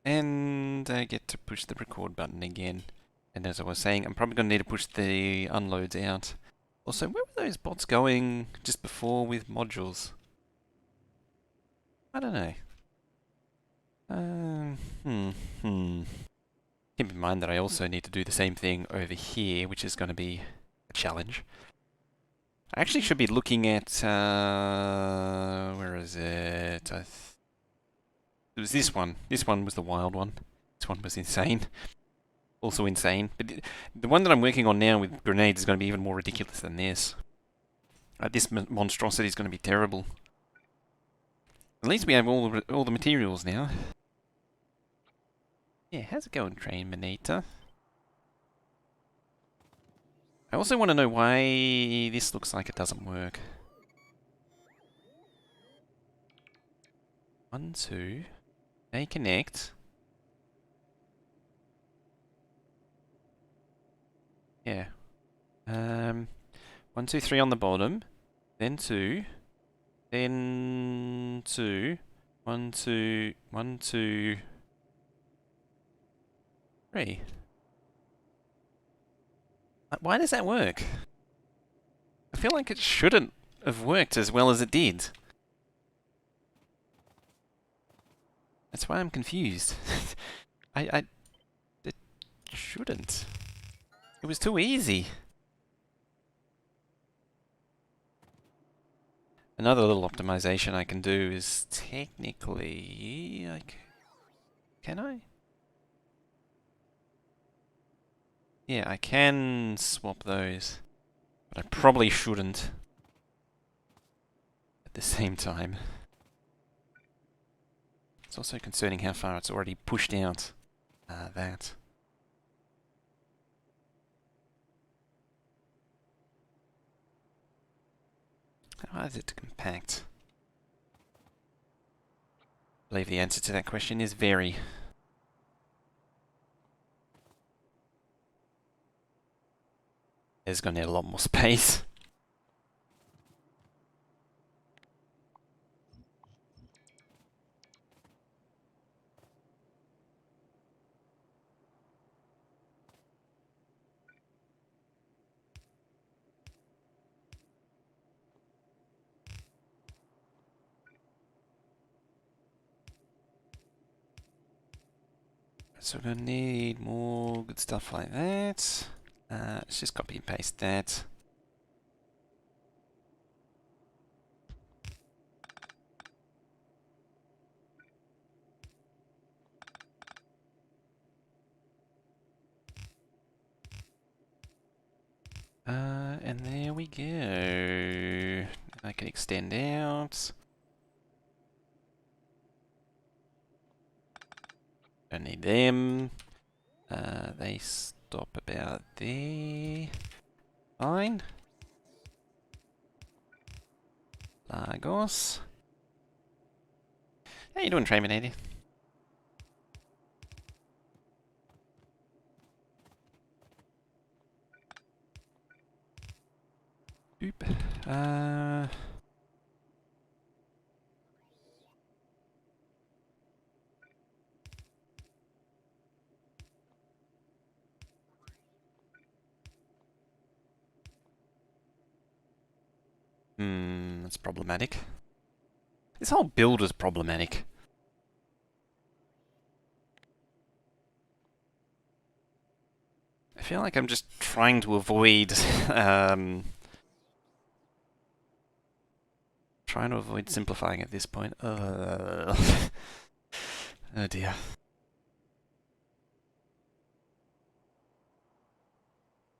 And I get to push the record button again. And as I was saying, I'm probably going to need to push the unloads out. Also, where were those bots going just before with modules? I don't know. Um, hmm, hmm. Keep in mind that I also need to do the same thing over here, which is going to be a challenge. I actually should be looking at, where is it? It was this one. This one was the wild one. This one was insane. Also insane. But the one that I'm working on now with grenades is going to be even more ridiculous than this. This monstrosity is going to be terrible. At least we have all the materials now. Yeah, how's it going, Train Manita? I also want to know why this looks like it doesn't work. 1, 2. They connect. Yeah. 1, 2, 3 on the bottom. Then 2. Then 2. 1, 2. 1, 2. 3. Why does that work? I feel like it shouldn't have worked as well as it did. That's why I'm confused. It shouldn't. It was too easy. Another little optimization I can do is technically, like, can I? Yeah, I can swap those, but I probably shouldn't at the same time. It's also concerning how far it's already pushed out that. How hard is it to compact? I believe the answer to that question is very. It's going to need a lot more space. So we're going to need more good stuff like that. Let's just copy and paste that. And there we go. I can extend out. Don't need them. They stop about there. Fine. Lagos. How you doing, Traminator? Boop. That's problematic. This whole build is problematic. I feel like I'm just trying to avoid, trying to avoid simplifying at this point. Oh dear.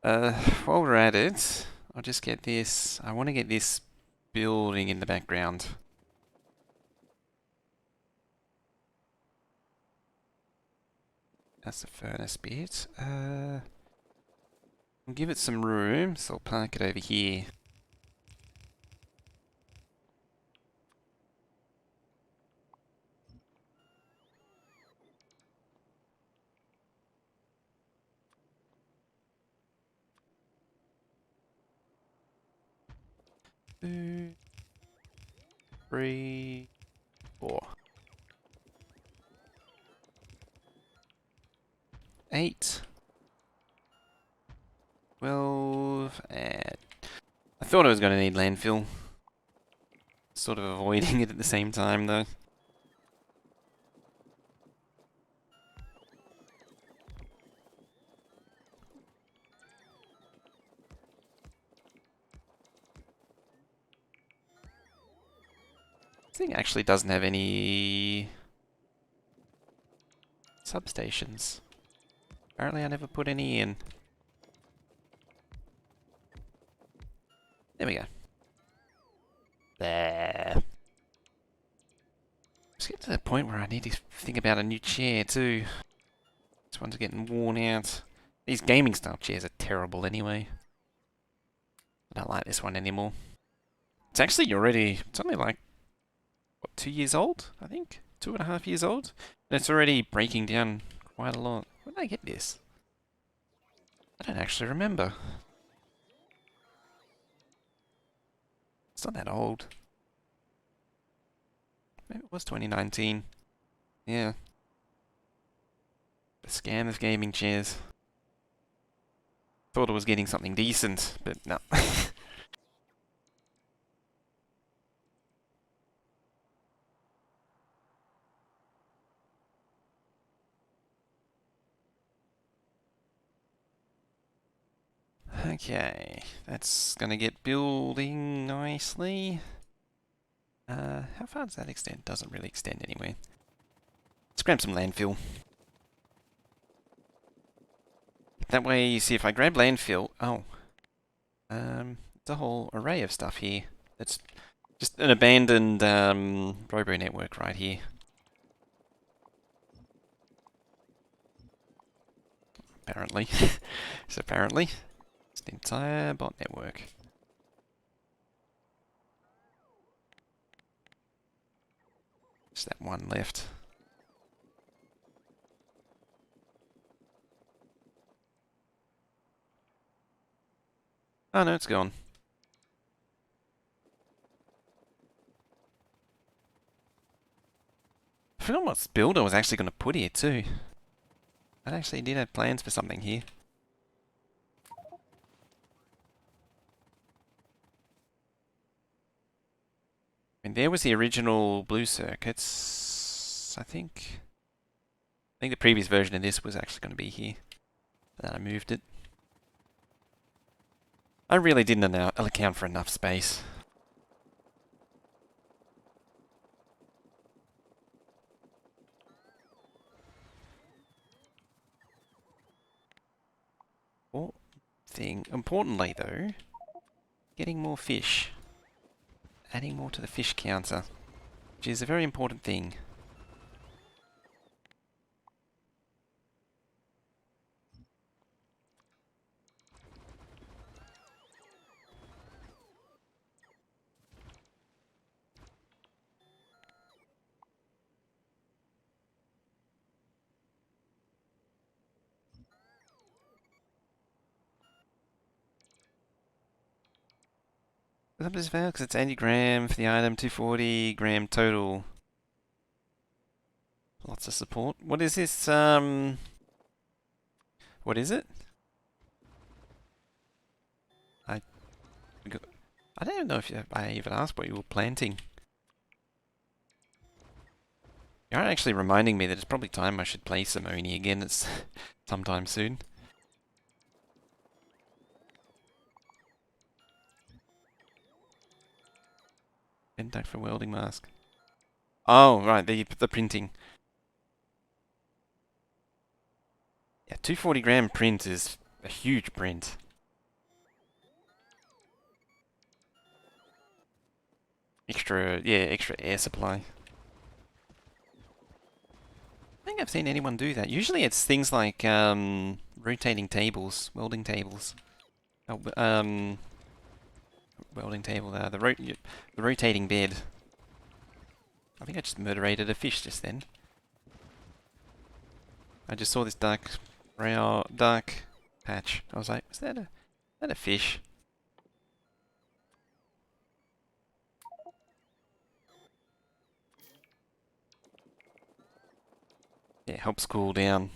While we're at it, I'll just get this. I want to get this building in the background. That's the furnace bit. We'll give it some room, so I'll park it over here. Two, 3, 4. 8, 12, and I thought I was going to need landfill. Sort of avoiding it at the same time, though. This thing actually doesn't have any substations. Apparently I never put any in. There we go. There. Let's get to the point where I need to think about a new chair too. This one's getting worn out. These gaming style chairs are terrible anyway. I don't like this one anymore. It's actually already, it's only like, what, 2 years old, I think? 2.5 years old? And it's already breaking down quite a lot. When did I get this? I don't actually remember. It's not that old. Maybe it was 2019. Yeah. The scam of gaming chairs. Thought I was getting something decent, but no. Okay, that's gonna get building nicely. How far does that extend? Doesn't really extend anyway. Let's grab some landfill. That way, you see, if I grab landfill, there's a whole array of stuff here. That's just an abandoned robo network right here. Apparently, so apparently, it's the entire bot network. Just that one left. Oh no, it's gone. I forgot what build I was actually going to put here too. I actually did have plans for something here. And there was the original blue circuits, I think. I think the previous version of this was actually going to be here. But then I moved it. I really didn't account for enough space. Importantly though, getting more fish. Adding more to the fish counter, which is a very important thing. What's up this valve? Because it's 80 gram for the item, 240 gram total. Lots of support. What is this? What is it? I don't know if I even asked what you were planting. You're actually reminding me that it's probably time I should play some Oni again. It's sometime soon. Duct for welding mask. Oh, right, the printing. Yeah, 240 gram print is a huge print. Extra air supply. I think I've seen anyone do that. Usually it's things like rotating tables, welding tables. Oh, welding table there, the rotating bed. I think I just murderated a fish just then. I just saw this dark patch. I was like, is that a fish? Yeah, helps cool down.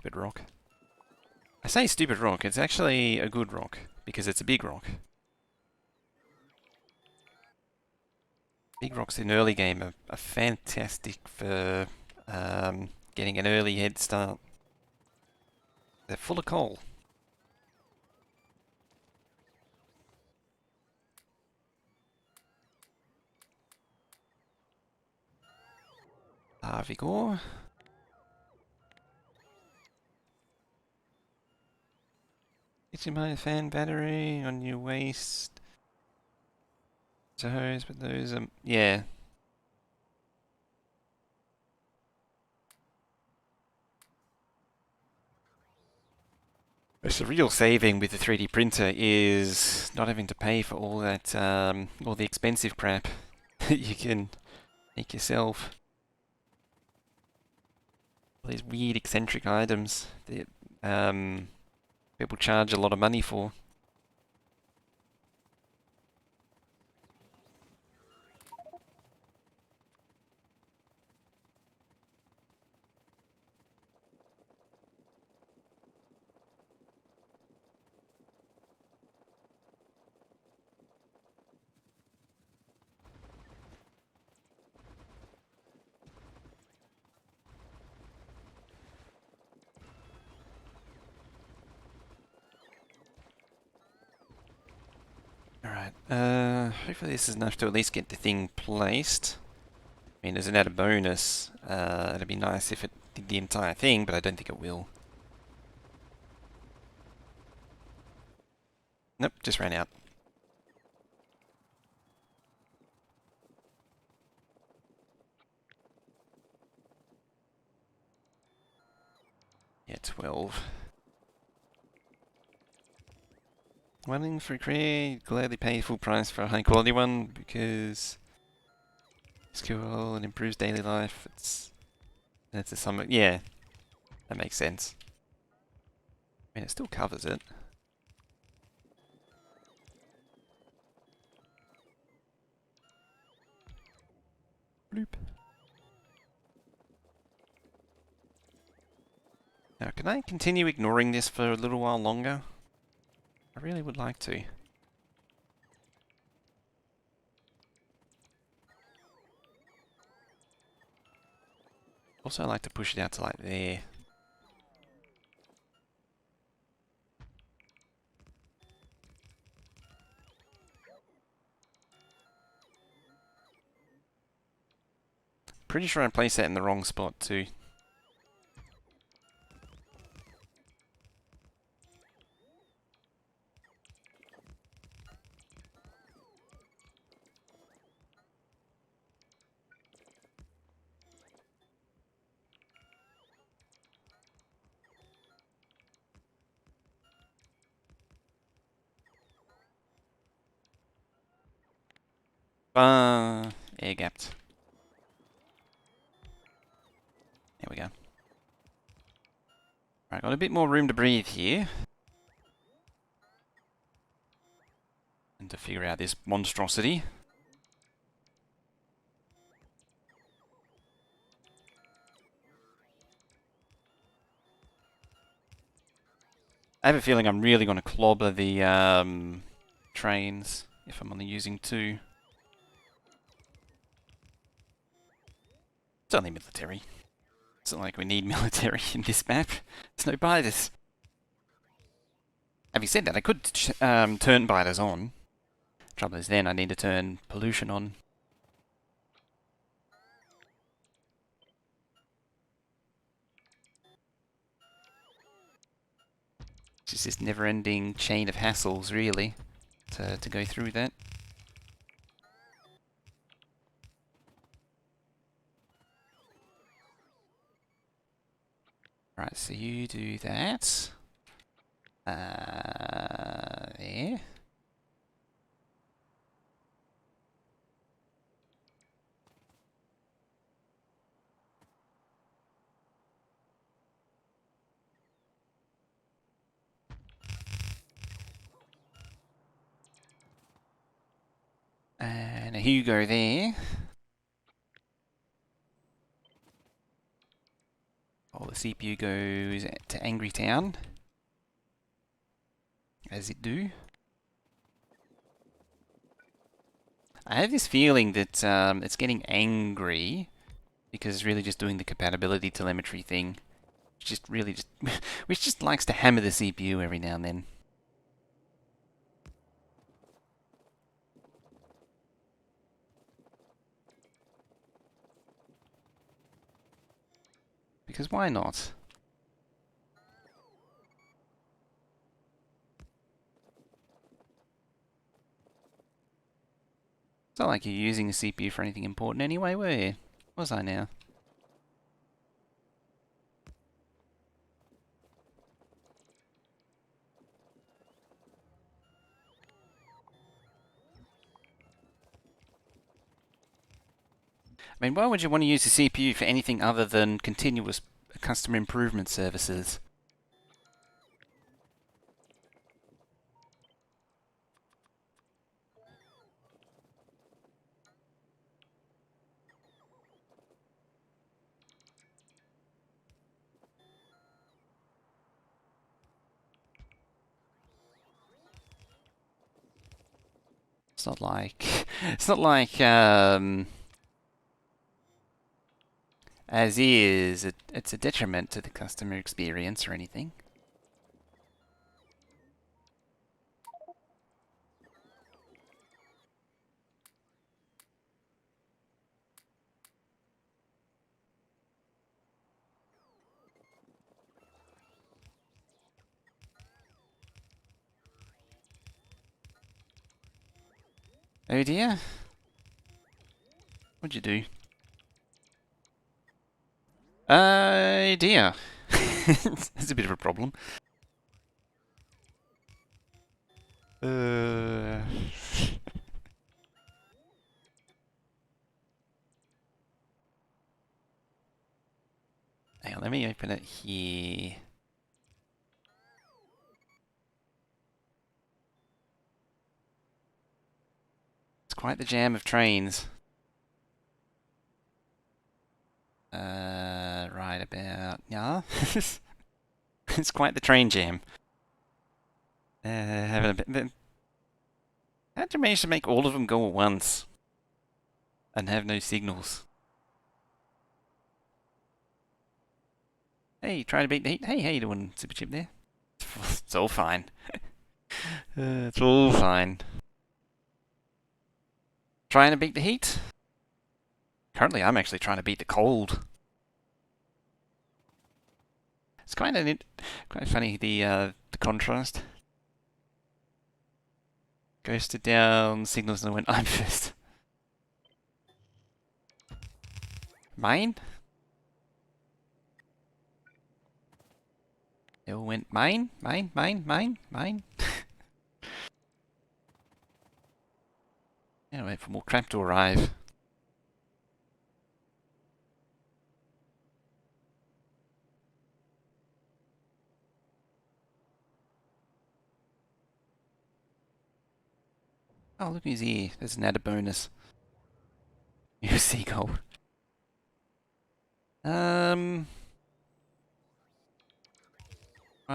Stupid rock. I say stupid rock, it's actually a good rock, because it's a big rock. Big rocks in early game are fantastic for getting an early head start. They're full of coal. Vigor. Lithium-ion fan battery on your waist. Hose, but those are... yeah. It's a real saving with the 3D printer is not having to pay for all that, all the expensive crap that you can make yourself. All these weird eccentric items that people charge a lot of money for. Alright, hopefully this is enough to at least get the thing placed. I mean, as an added bonus, it'd be nice if it did the entire thing, but I don't think it will. Nope, just ran out. Yeah, 12. Running for create, gladly pay full price for a high quality one because it's cool and improves daily life. It's a summit. Yeah, that makes sense. I mean, it still covers it. Bloop. Now, can I continue ignoring this for a little while longer? I really would like to. Also, I like to push it out to like there. Pretty sure I placed that in the wrong spot too. Air gapped. There we go. Right, got a bit more room to breathe here. And to figure out this monstrosity. I have a feeling I'm really going to clobber the trains if I'm only using 2. It's only military. It's not like we need military in this map. There's no biters. Having said that, I could turn biters on. Trouble is then I need to turn pollution on. It's just this never-ending chain of hassles, really, to go through that. Right, so you do that. There. And a Hugo there. Oh, the CPU goes to Angry Town, as it do. I have this feeling that it's getting angry because it's really just doing the compatibility telemetry thing. Just really just, which just likes to hammer the CPU every now and then. Because why not? It's not like you're using a CPU for anything important anyway, were you? Was I now? I mean, why would you want to use the CPU for anything other than continuous customer improvement services? It's not like it's not like as is it's a detriment to the customer experience or anything. Oh dear. What'd you do? Dear. That's a bit of a problem. Uh... Hang on, let me open it here. It's quite the jam of trains. Right about... Yeah. It's quite the train jam. Having a bit... How'd you manage to make all of them go at once? And have no signals? Hey, trying to beat the heat. Hey, how you doing, Super Chip there? It's all fine. It's all fine. Trying to beat the heat? Currently, I'm actually trying to beat the cold. It's quite funny the contrast. Ghosted down, signals, and went. I'm first. Mine? It all went mine. Yeah, wait for more crap to arrive. Oh, look who's here. There's an added bonus. New seagull. I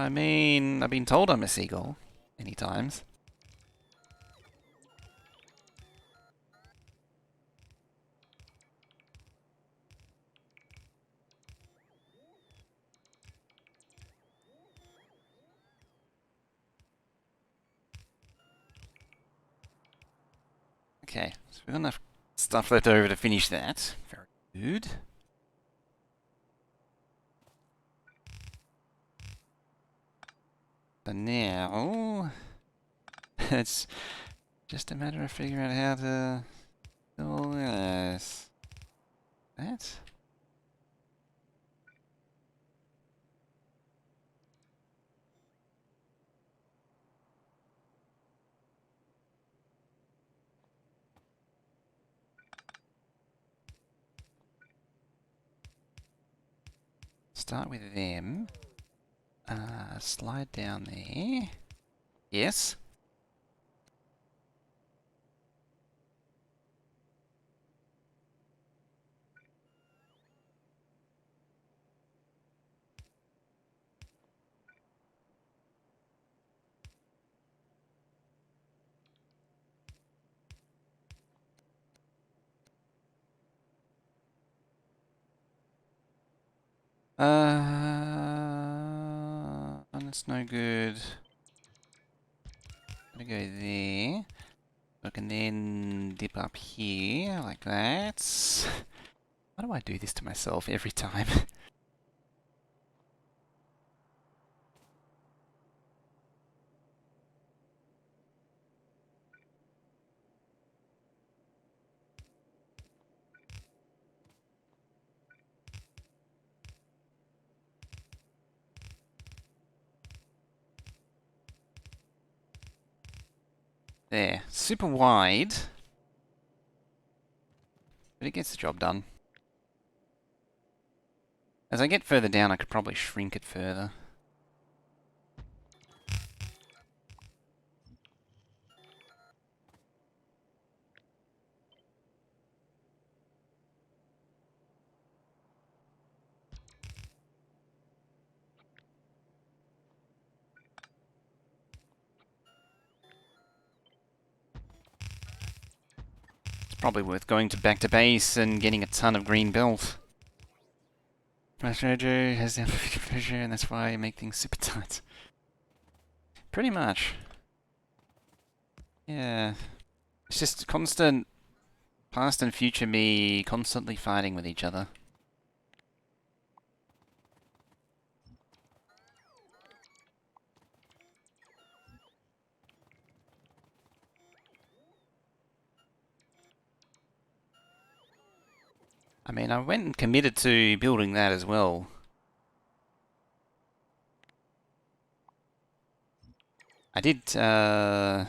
mean, I've been told I'm a seagull many times. Okay, so we've got enough stuff left over to finish that. Very good. But now, it's just a matter of figuring out how to do all this. That? Start with them. Slide down there. Yes. That's no good. Gonna go there. I can then dip up here, like that. Why do I do this to myself every time? There. Super wide. But it gets the job done. As I get further down, I could probably shrink it further. It's probably worth going to base and getting a ton of green belt. Factorio has down pressure, and that's why I make things super tight. Pretty much. Yeah. It's just constant past and future me constantly fighting with each other. I mean, I went and committed to building that as well. I did, no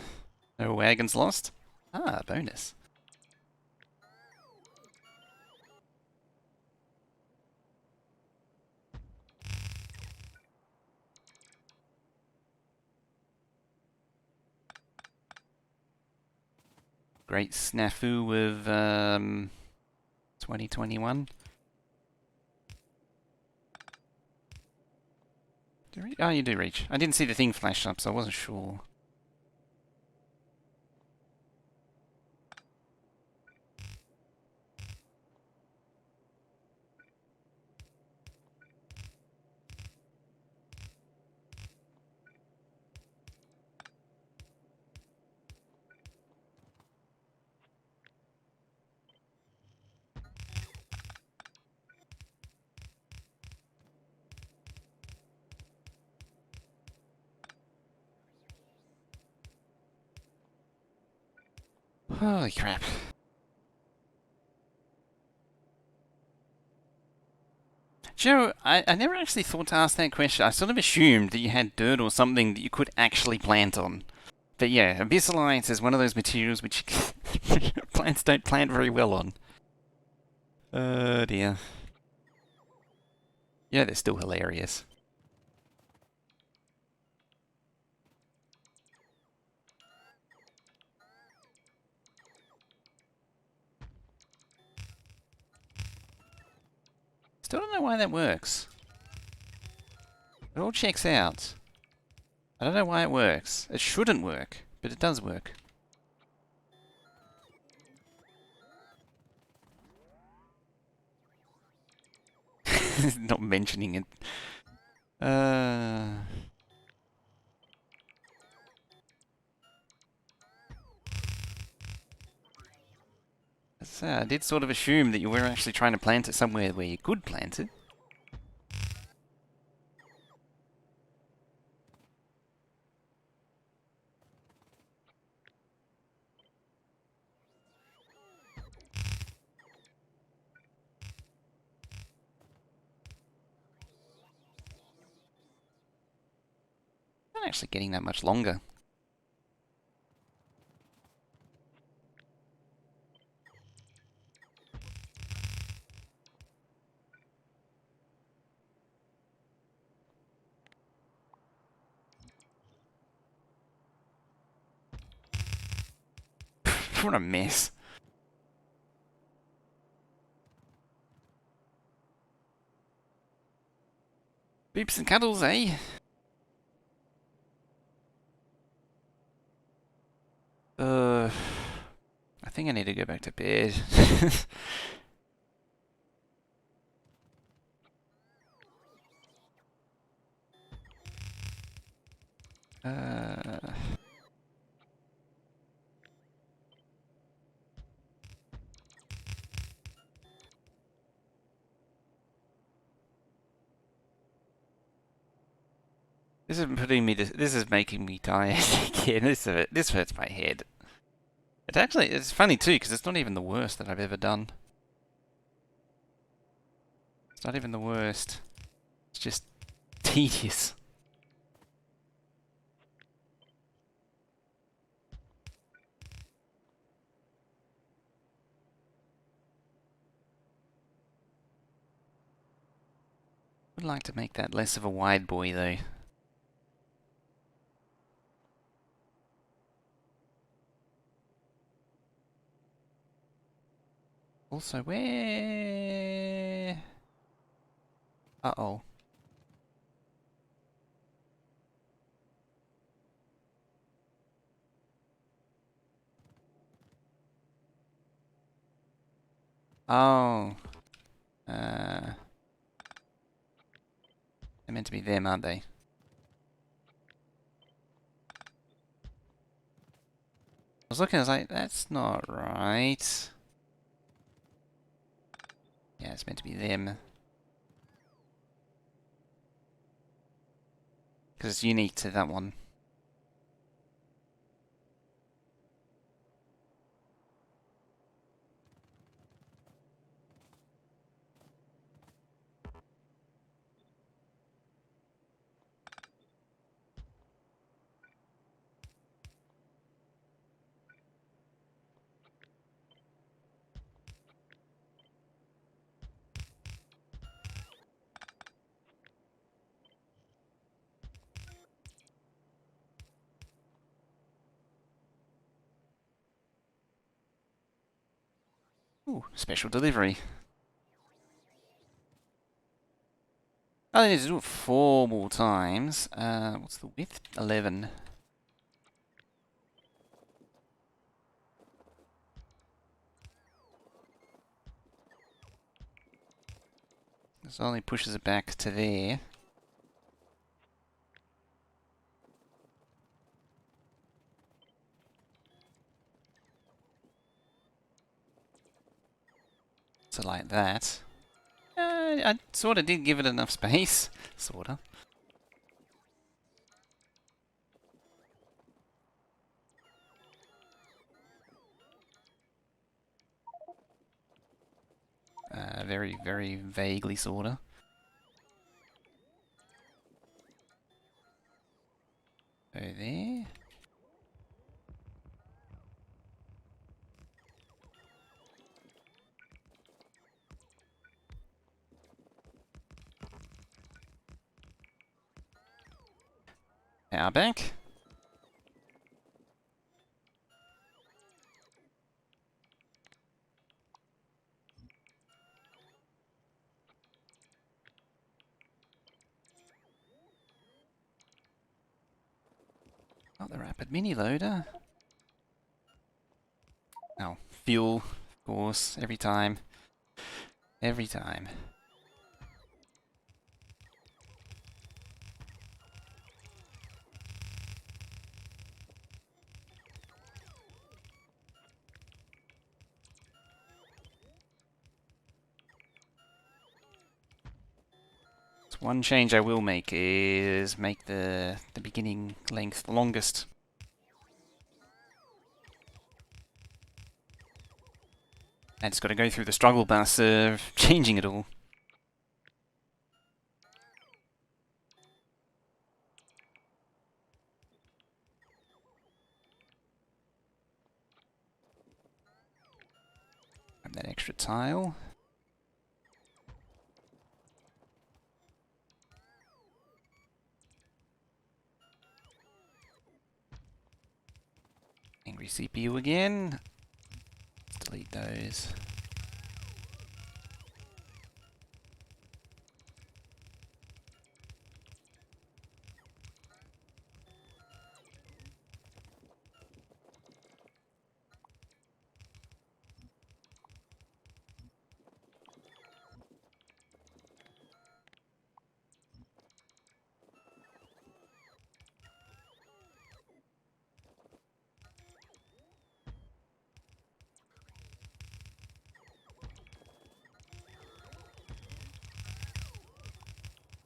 wagons lost? Ah, bonus. Great snafu with, 2021. Oh, you do reach. I didn't see the thing flash up, so I wasn't sure. Holy crap. Joe, I never actually thought to ask that question. I sort of assumed that you had dirt or something that you could actually plant on. But yeah, abyssalite is one of those materials which plants don't plant very well on. Oh dear. Yeah, they're still hilarious. Still don't know why that works. It all checks out. I don't know why it works. It shouldn't work, but it does work. Not mentioning it. So I did sort of assume that you were actually trying to plant it somewhere where you could plant it. Not actually getting that much longer. What a mess. Beeps and cuddles, eh? I think I need to go back to bed. Uh, this is putting me. This is making me tired again. This hurts my head. It's funny too because it's not even the worst that I've ever done. It's not even the worst. It's just tedious. Would like to make that less of a wide boy though. Also, where? Uh-oh. Oh. They're meant to be them, aren't they? I was looking, I was like, that's not right. Yeah, it's meant to be them. Because it's unique to that one. Ooh, special delivery. I need to do it 4 more times. What's the width? 11. This only pushes it back to there. So like that. I sort of did give it enough space. Sort of. Very, very vaguely, sort of. Go there. Power bank. Not the rapid mini loader. Oh, fuel, of course, every time. Every time. So one change I will make is make the beginning length the longest. And it's got to go through the struggle bus of changing it all. Grab that extra tile. Angry CPU again. Let's delete those.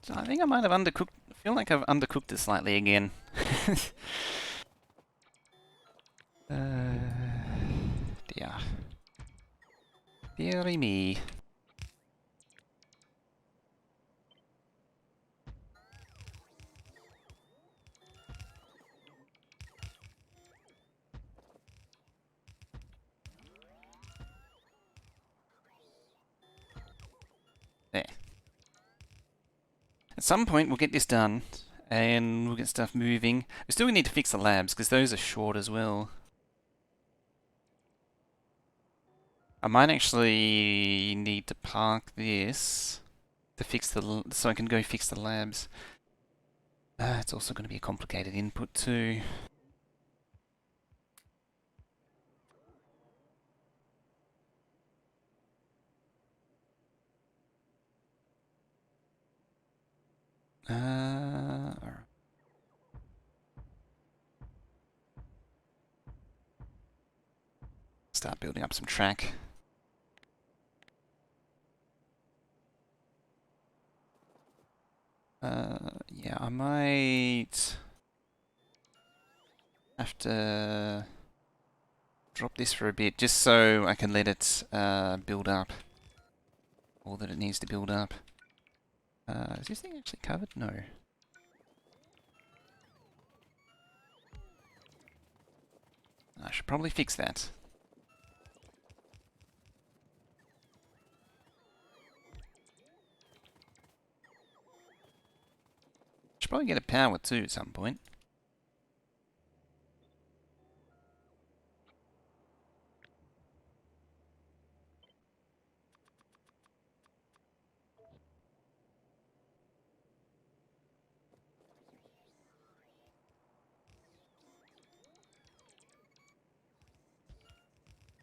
So I think I might have undercooked. I feel like I've undercooked it slightly again. Dear. Deary me. There. At some point we'll get this done, and we'll get stuff moving. We still need to fix the labs, because those are short as well. I might actually need to park this to fix so I can go fix the labs. It's also going to be a complicated input too. Alright. Start building up some track. Yeah, I might have to drop this for a bit, just so I can let it build up all that it needs to build up. Is this thing actually covered? No. I should probably fix that. Should probably get a power too at some point.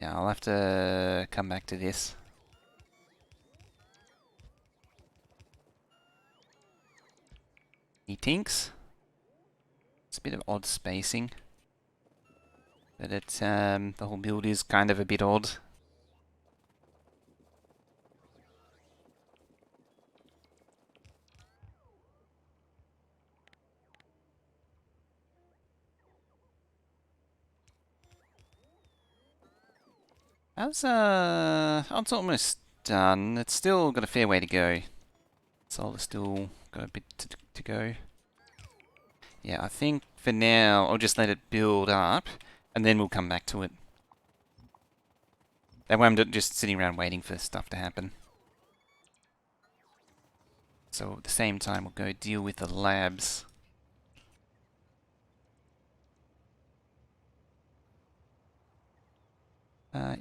Yeah, I'll have to come back to this. Meetings. It's a bit of odd spacing. But it's, the whole build is kind of a bit odd. It's almost done. It's still got a fair way to go. Solar's still got a bit to go. Yeah, I think for now I'll just let it build up, and then we'll come back to it. That way I'm just sitting around waiting for stuff to happen. So at the same time we'll go deal with the labs.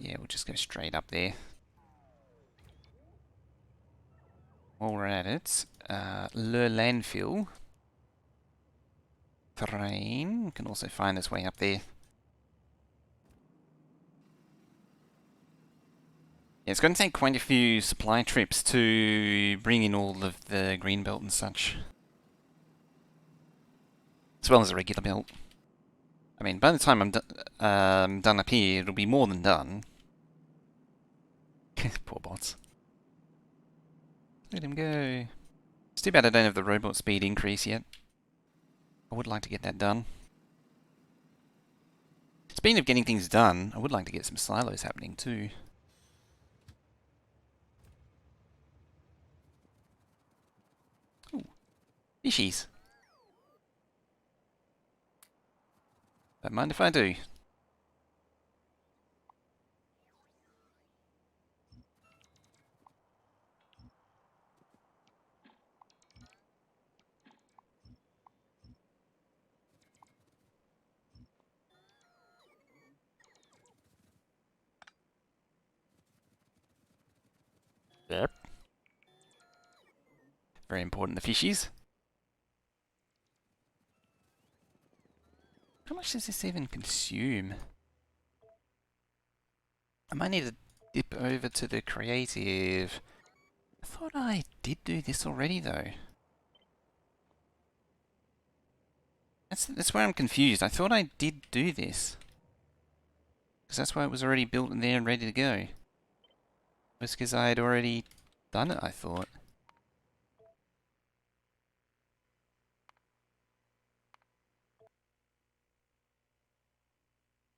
Yeah, we'll just go straight up there. While we're at it, Le Landfill. Train can also find its way up there. Yeah, it's going to take quite a few supply trips to bring in all of the green belt and such. As well as the regular belt. I mean, by the time I'm done up here, it'll be more than done. Poor bots. Let him go. It's too bad I don't have the robot speed increase yet. I would like to get that done. Speaking of getting things done, I would like to get some silos happening too. Ooh, fishies. Don't mind if I do. Yep. Very important, the fishies. How much does this even consume? I might need to dip over to the creative. I thought I did do this already though. That's where I'm confused. I thought I did do this. Because that's why it was already built in there and ready to go. It was because I had already done it, I thought.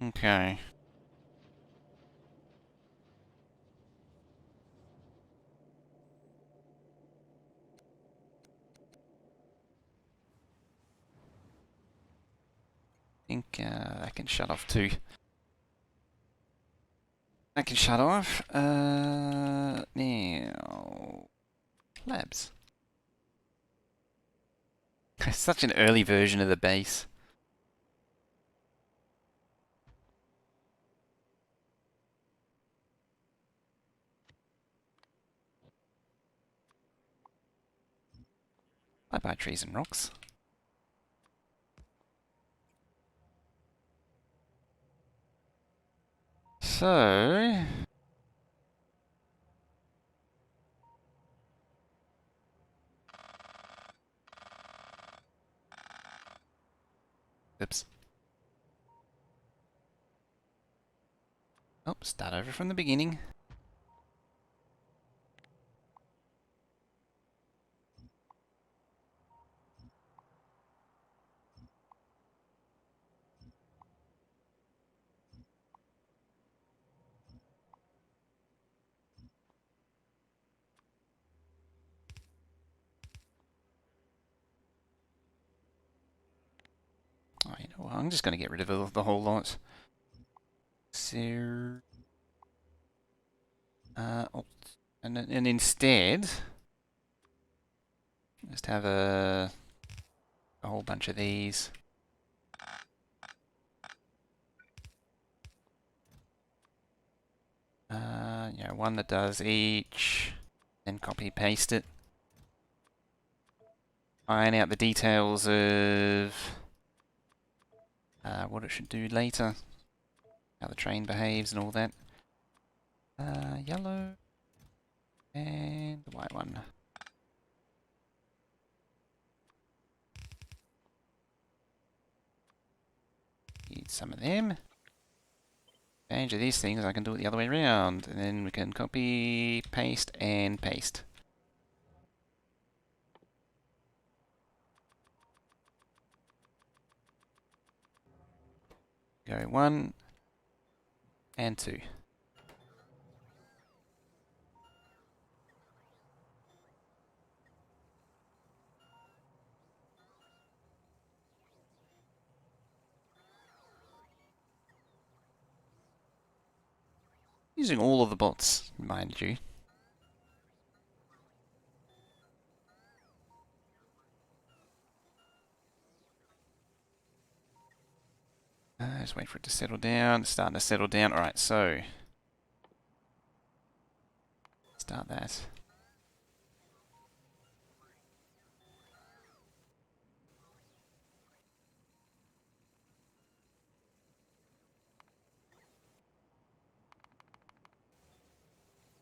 Okay. I think that can shut off too. That can shut off. Now, labs. It's such an early version of the base. Bye bye trees and rocks. So, oops. Oh, start over from the beginning. Oh, you know what? I'm just going to get rid of the whole lot. So, oh, and instead, just have a whole bunch of these. Yeah, one that does each, then copy paste it. Iron out the details of what it should do later, how the train behaves and all that. Yellow and the white one. Need some of them. Change of these things, I can do it the other way around, and then we can copy, paste, and paste. Go 1 and 2. Using all of the bots, mind you. Just wait for it to settle down. It's starting to settle down. Alright, so start that.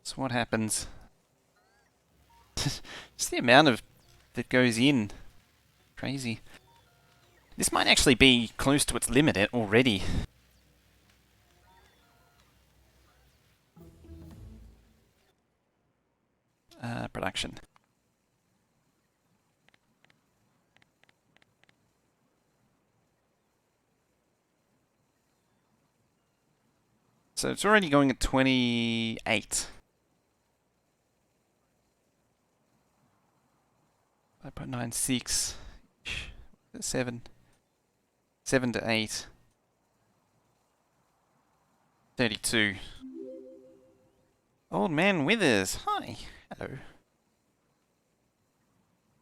So what happens? Just the amount of that goes in. Crazy. This might actually be close to its limit already. Production. So it's already going at 28. 5.96. 7. 7 to 8. 32. Old Man Withers. Hi. Hello.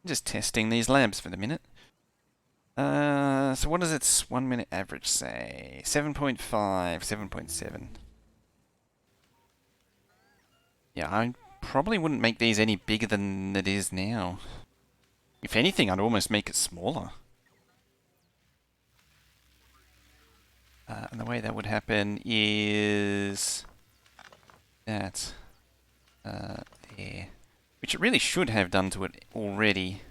Just testing these labs for the minute. So what does its 1 minute average say? 7.5, 7.7. Yeah, I probably wouldn't make these any bigger than it is now. If anything, I'd almost make it smaller. And the way that would happen is that there, which it really should have done to it already.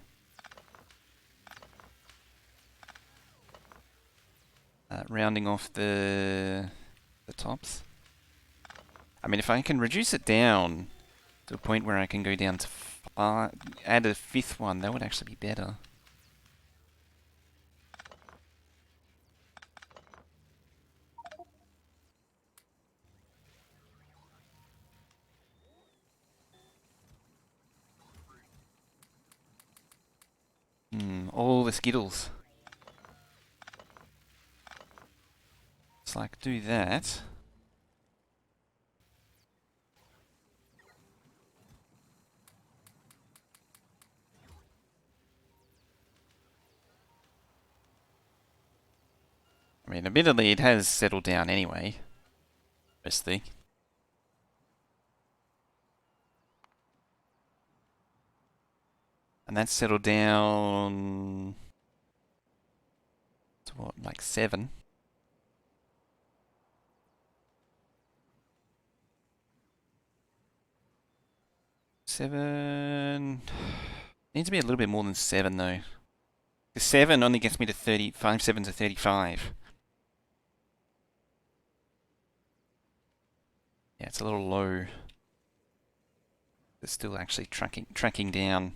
Rounding off the tops. I mean, if I can reduce it down to a point where I can go down to 5, add a 5th one, that would actually be better. the skittles. It's like, do that. I mean, admittedly, it has settled down anyway. Mostly. And that's settled down to what, like 7? 7... Needs to be a little bit more than 7 though. The 7 only gets me to 35, 7 to 35. Yeah, it's a little low. It's still actually tracking down.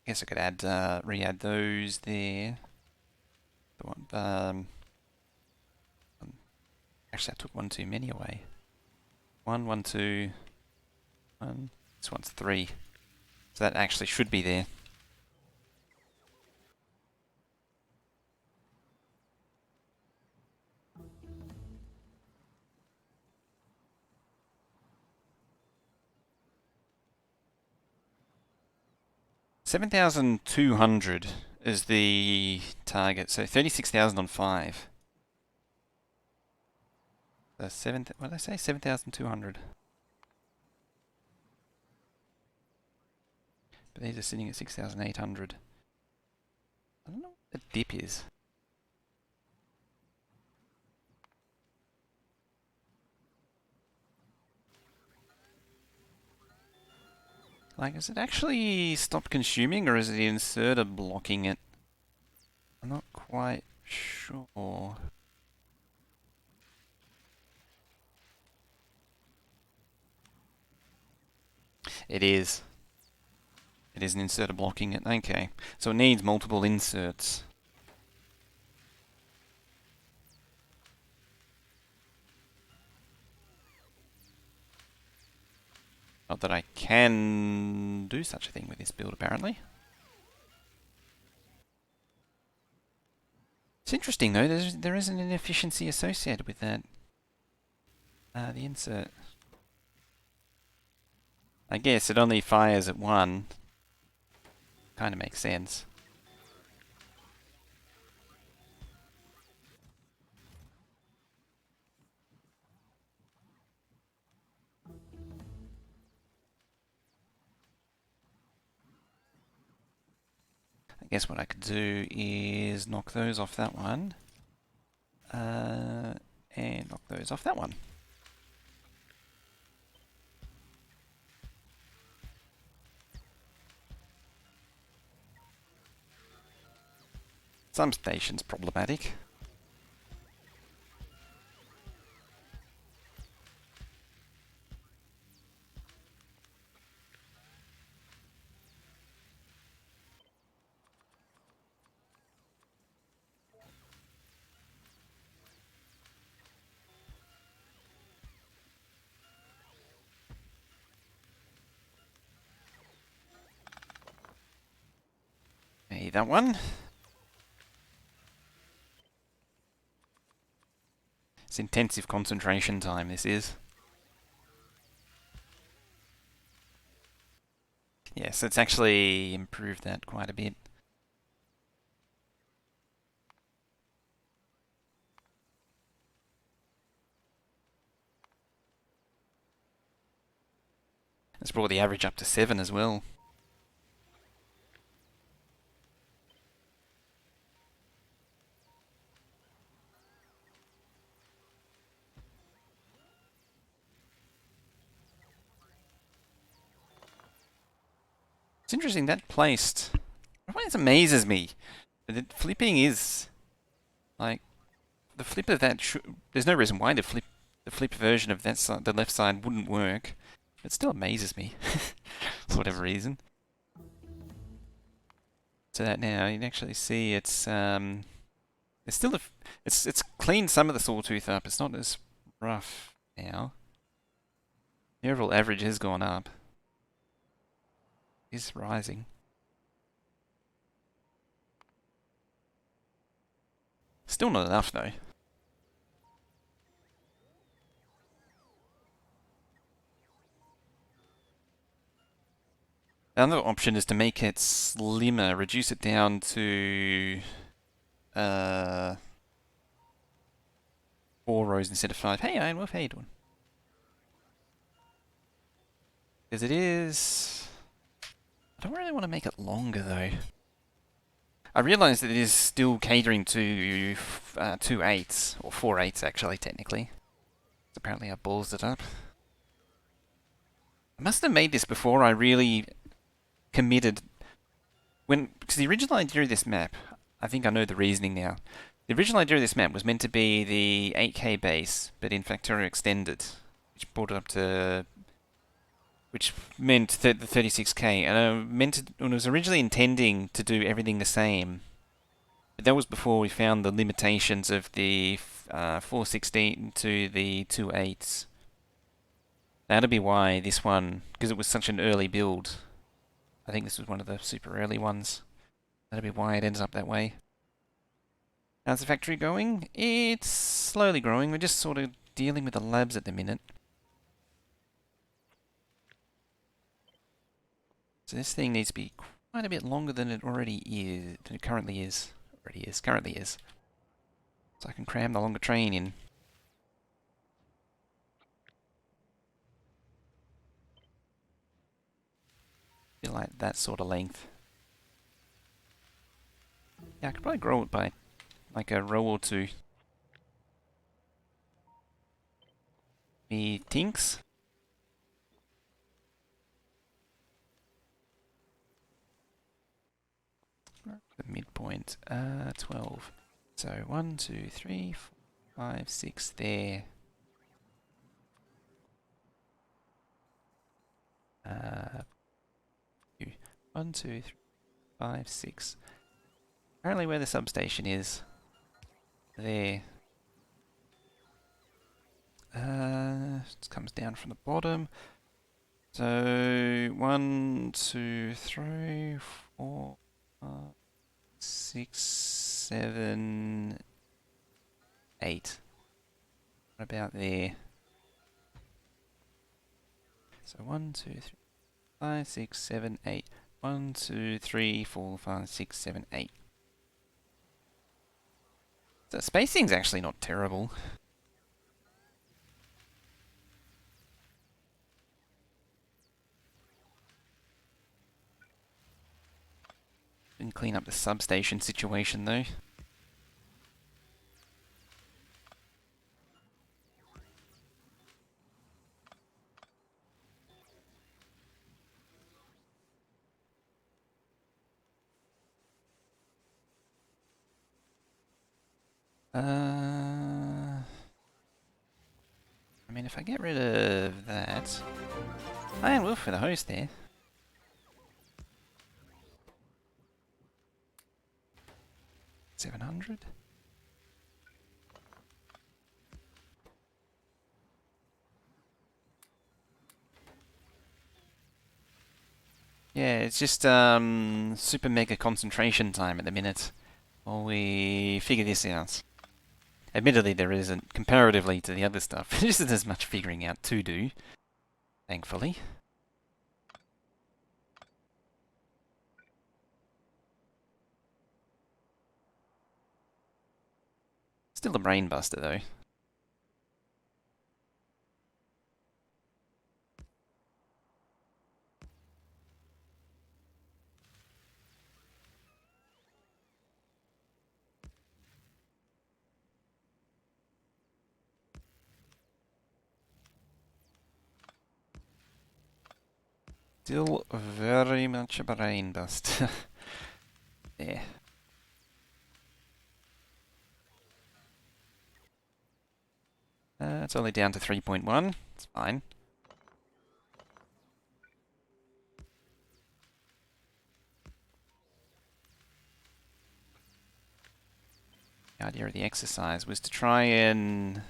Guess I could add, re-add those there. The one, actually, I took 1 too many away. 1, 1, 2, 1. This one's 3. So that actually should be there. $7,200 is the target, so 36,000 on 5. So what did I say? 7,200. But these are sitting at 6,800. I don't know what the dip is. Like, is it actually stopped consuming, or is the inserter blocking it? I'm not quite sure. It is. It is an inserter blocking it. Okay. So it needs multiple inserts. Not that I can do such a thing with this build, apparently. It's interesting, though. There is an inefficiency associated with that. The insert. I guess it only fires at 1. Kind of makes sense. I guess what I could do is knock those off that one. And knock those off that one. Substation's problematic. Hey, that one. It's intensive concentration time, this is. Yes, it's actually improved that quite a bit. It's brought the average up to 7 as well. It's interesting, that placed... It always amazes me. The flipping is... Like, the flip of that... There's no reason why the flip version of that side, the left side, wouldn't work. It still amazes me. For whatever reason. So that now, you can actually see it's... It's still it's cleaned some of the sawtooth up. It's not as rough now. The overall average has gone up. Is rising. Still not enough though. Another option is to make it slimmer, reduce it down to 4 rows instead of 5. Hey, Iron Wolf, how you doing? Because it is... I don't really want to make it longer though. I realise that it is still catering to 2/8, or 4/8 actually, technically. Apparently I ballsed it up. I must have made this before I really committed. Because the original idea of this map, I think I know the reasoning now. The original idea of this map was meant to be the 8K base, but in Factorio extended, which brought it up to, which meant the 36K, and I was originally intending to do everything the same. But that was before we found the limitations of the 416 to the 2/8s. That'll be why this one, because it was such an early build. I think this was one of the super early ones. That'll be why it ends up that way. How's the factory going? It's slowly growing. We're just sort of dealing with the labs at the minute. So this thing needs to be quite a bit longer than it already is. Than it currently is. Currently is. So I can cram the longer train in. Feel like that sort of length. Yeah, I could probably grow it by like a row or two. Me thinks. The midpoint, 12. So 1, 2, 3, 4, 5, 6 there. 1, 2, 3, 5, 6. Apparently where the substation is. There. It comes down from the bottom. So 1, 2, 3, 4, 5, 6, 7, 8. What about there? So 1, 2, 3, 5, 6, 7, 8. 1, 2, 3, 4, 5, 6, 7, 8. The spacing's actually not terrible. Didn't clean up the substation situation though. I mean, if I get rid of that... Iron Wolf for the host there. $700. Yeah, it's just super mega concentration time at the minute while we figure this out. Admittedly, there isn't, comparatively to the other stuff, there isn't as much figuring out to do, thankfully. Still a brain buster though. Still very much a brain buster. There. It's only down to 3.1. It's fine. The idea of the exercise was to try and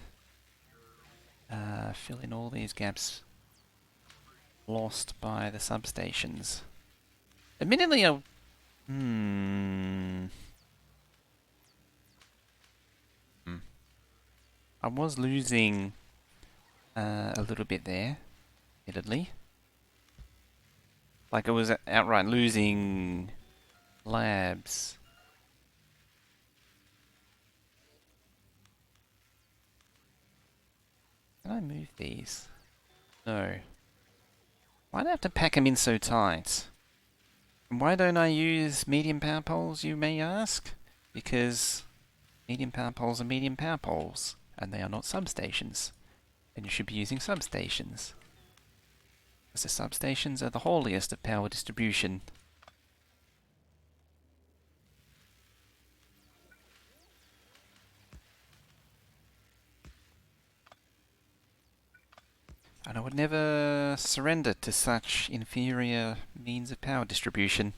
fill in all these gaps lost by the substations. Admittedly, I was losing a little bit there, admittedly. Like I was outright losing labs. Can I move these? No. Why do I have to pack them in so tight? And why don't I use medium power poles, you may ask? Because medium power poles are medium power poles, and they are not substations. And you should be using substations. Because the substations are the holiest of power distribution. And I would never surrender to such inferior means of power distribution.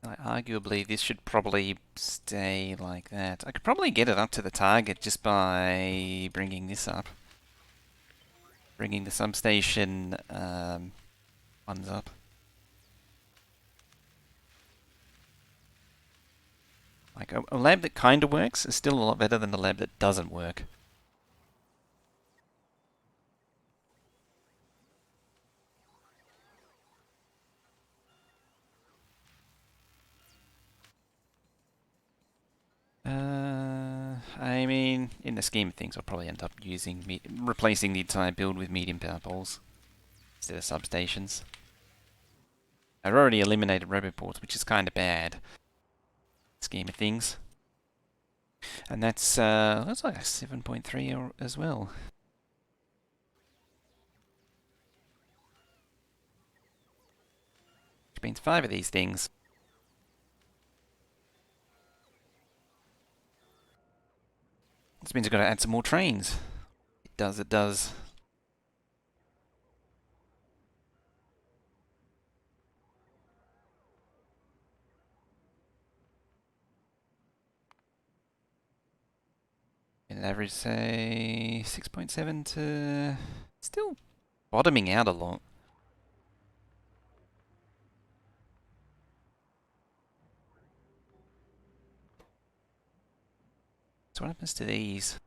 Arguably, this should probably stay like that. I could probably get it up to the target just by bringing this up. Bringing the substation ones up. Like, a lab that kind of works is still a lot better than a lab that doesn't work. I mean, in the scheme of things, I'll probably end up replacing the entire build with medium power poles instead of substations. I've already eliminated roboports, which is kind of bad. Scheme of things. And that's like a 7.3 as well. Which means 5 of these things. This means I've got to add some more trains. It does, it does. An average, say, 6.7 to... Still bottoming out a lot. So what happens to these?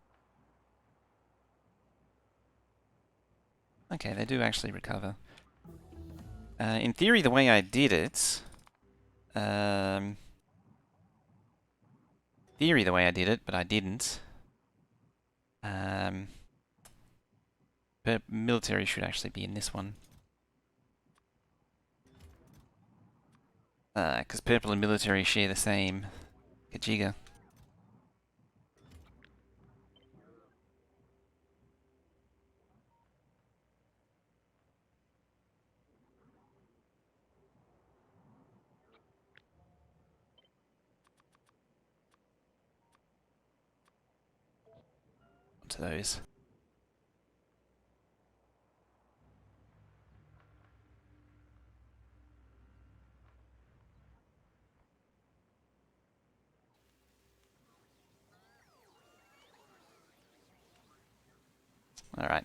Okay, they do actually recover. In theory, the way I did it... but I didn't. But military should actually be in this one. Because purple and military share the same Kajiga. To those. Alright.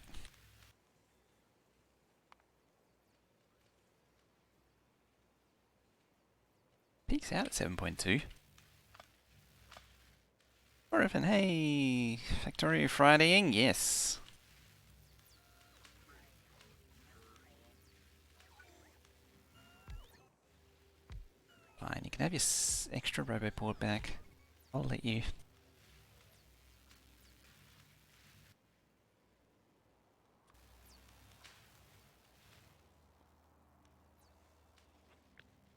Peaks out at 7.2. Or even, hey, Factorio Fridaying, yes. Fine, you can have your extra roboport back. I'll let you.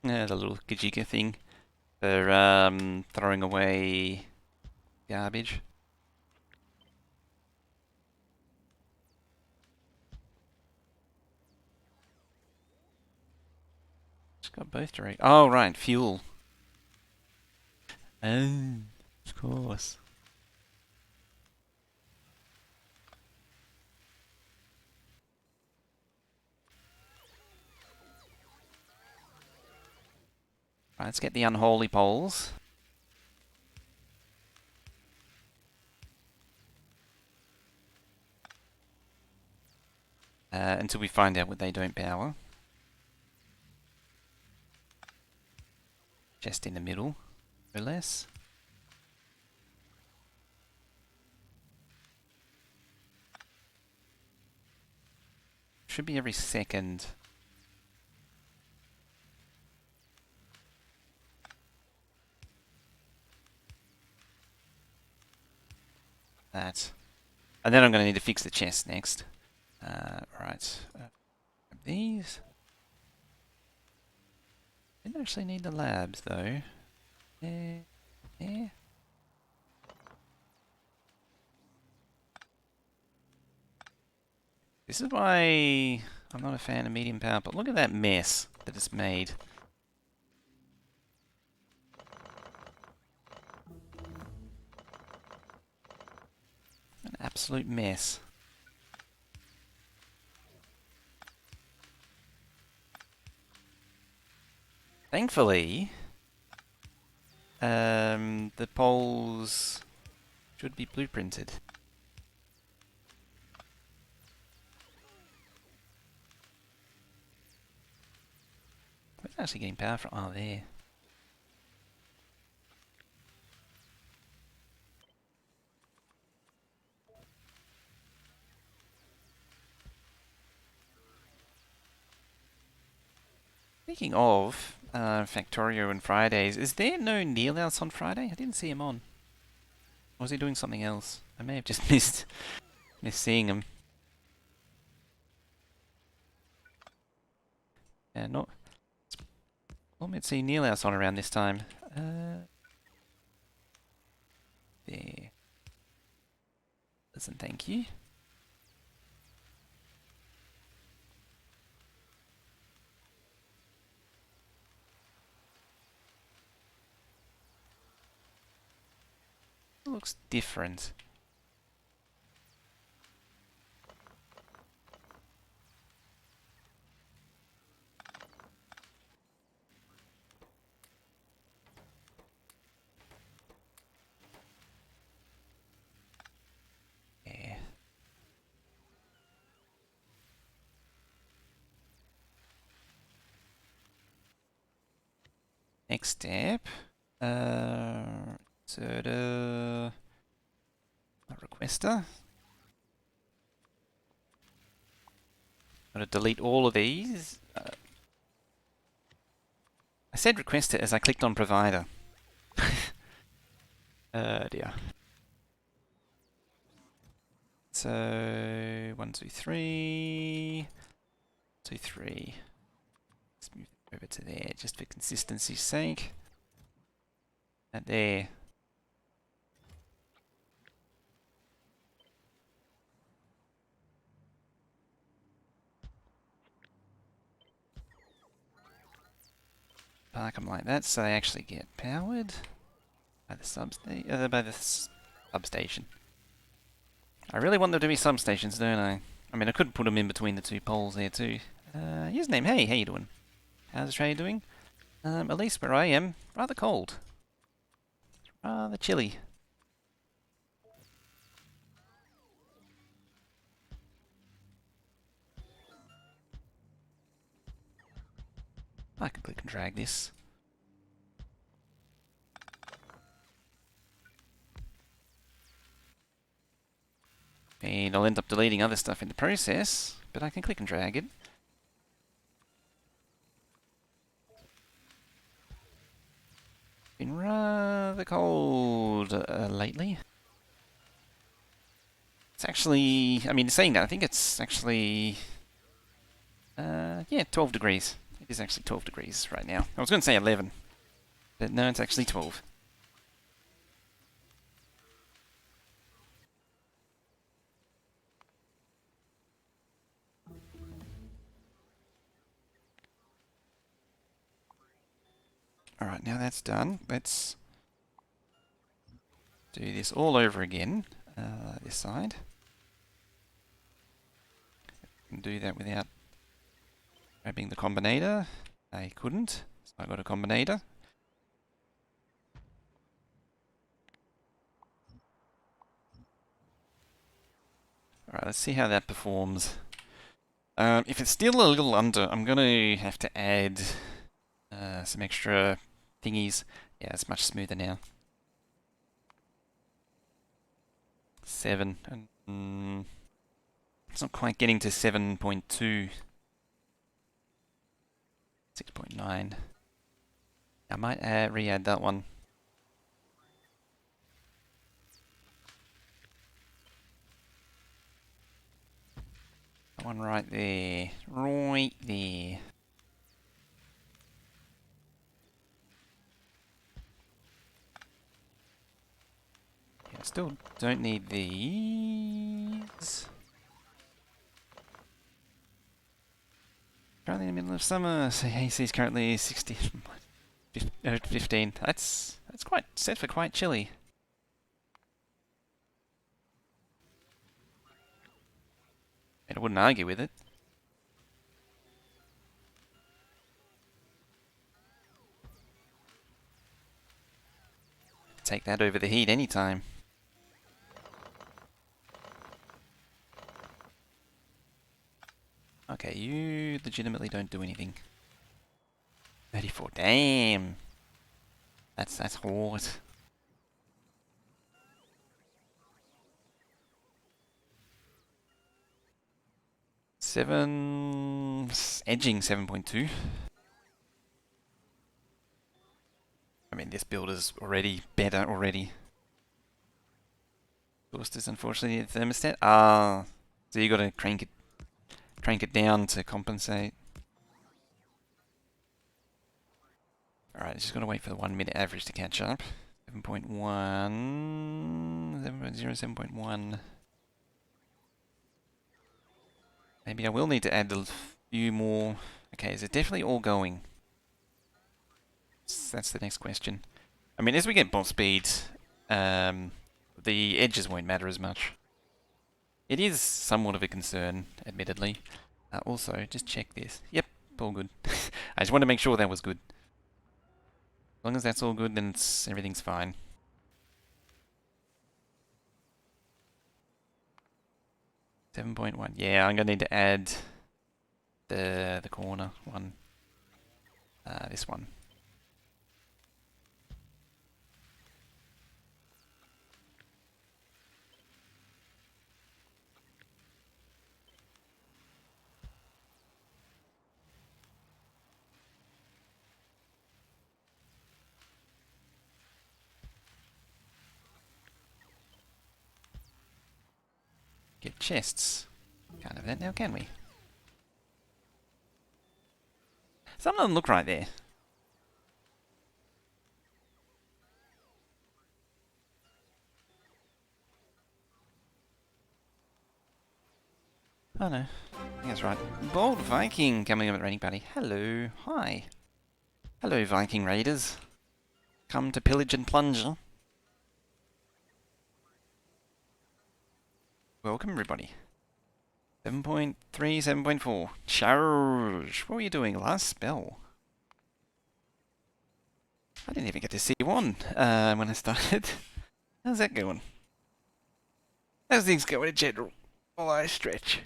The little Kajika thing for throwing away garbage. Just got both direct. Oh, right, fuel. Oh, of course. Right, let's get the unholy poles. Until we find out what they don't power. Just in the middle, or less. Should be every second. That. And then I'm going to need to fix the chest next. Right. These. Didn't actually need the labs though. There. There. This is why I'm not a fan of medium power, but look at that mess that it's made. An absolute mess. Thankfully, the poles should be blueprinted. Where's actually getting power from? Oh, there. Speaking of Factorio and Fridays, is there no Neil else on Friday? I didn't see him on. Or was he doing something else? I may have just missed seeing him. Yeah, not. I might see Neil else on around this time. There. Listen, thank you. It looks different. Yeah. Next step. Insert a requester. I'm going to delete all of these. I said requester as I clicked on provider. Dear. So 1, 2, 3. 2, 3. Let's move it over to there just for consistency's sake. And there. Park them like that so they actually get powered by the substation. I really want them to be substations, don't I? I mean, I could put them in between the two poles there too. Username, hey, how you doing? How's Australia doing? At least where I am, rather cold. Rather chilly. I can click and drag this. And I'll end up deleting other stuff in the process, but I can click and drag it. Been rather cold lately. It's actually, I mean, saying that, I think it's actually, yeah, 12 degrees. It is actually 12 degrees right now. I was going to say 11, but no, it's actually 12. Alright, now that's done. Let's do this all over again, this side. Can do that without grabbing the combinator. I couldn't, so I got a combinator. Alright, let's see how that performs. If it's still a little under, I'm gonna have to add some extra thingies. Yeah, it's much smoother now. 7. And, it's not quite getting to 7.2. 6.9. I might re-add that one. That one right there. Right there. Yeah, still don't need these. Currently in the middle of summer, so AC is currently 60, 15. That's quite set for quite chilly. I wouldn't argue with it. Take that over the heat anytime. Okay, you legitimately don't do anything. 34, damn. That's hot. Edging 7.2. I mean, this build is already better already. Boosters, unfortunately, the thermostat. So you gotta crank it down to compensate. Alright, just gotta wait for the 1 minute average to catch up. 7.1, 7.0, 7.1. Maybe I will need to add a few more. Okay, is it definitely all going? That's the next question. I mean, as we get bot speed, the edges won't matter as much. It is somewhat of a concern, admittedly. Also, just check this. Yep, all good. I just want to make sure that was good. As long as that's all good, then everything's fine. $7.1. Yeah, I'm gonna need to add the corner one. This one. Get chests. Can't have that now, can we? Some of them look right there. Oh no, I think that's right. Bold Viking coming up at Raiding Party. Hello, hi. Hello, Viking Raiders. Come to pillage and plunger. Welcome, everybody. 7.3, 7.4. Charge! What were you doing last spell? I didn't even get to see one when I started. How's that going? How's things going in general? While I stretch.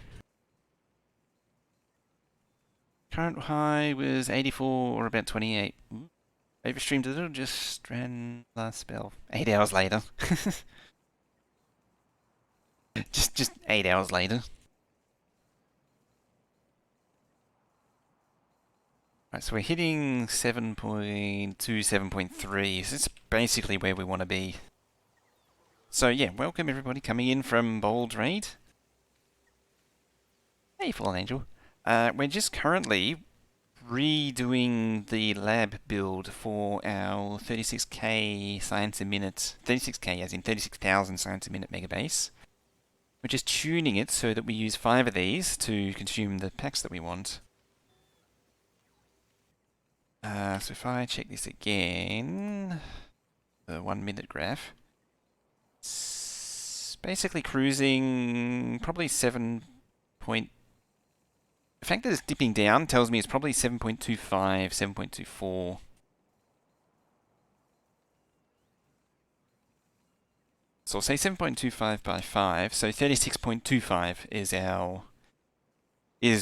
Current high was 84 or about 28. Overstreamed a little, just ran last spell. 8 hours later. just 8 hours later. Right, so we're hitting 7.2, 7.3. So it's basically where we want to be. So yeah, welcome everybody coming in from Bold Raid. Hey, Fallen Angel. We're just currently redoing the lab build for our 36k science a minute, 36k as in 36,000 science a minute megabase. We're just tuning it so that we use 5 of these to consume the packs that we want. So if I check this again, the 1 minute graph, it's basically cruising probably 7. The fact that it's dipping down tells me it's probably 7.25, 7.24. So I'll say 7.25 by 5. So 36.25 is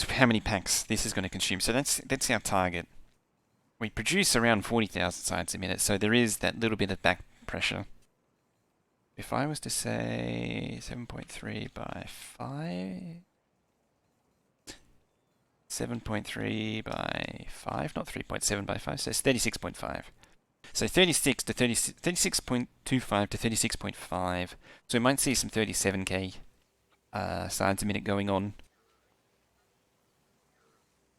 how many packs this is going to consume. So that's our target. We produce around 40,000 sides a minute, so there is that little bit of back pressure. If I was to say 7.3 by 5, 7.3 by 5, not 3.7 by 5, so it's 36.5. So 36 to 36.25 to 36.5. So we might see some 37k sides a minute going on.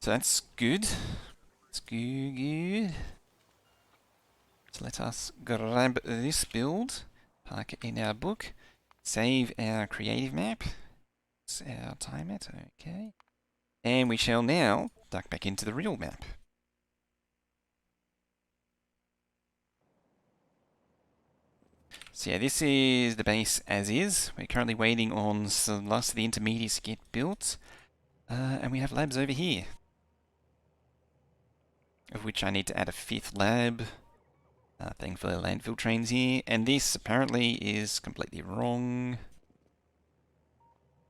So that's good. It's good. So let us grab this build, park it in our book, save our creative map. It's our time it, okay. And we shall now duck back into the real map. So yeah, this is the base as is. We're currently waiting on the last of the intermediates to get built. And we have labs over here, of which I need to add a 5th lab. Thankfully landfill trains here. And this apparently is completely wrong.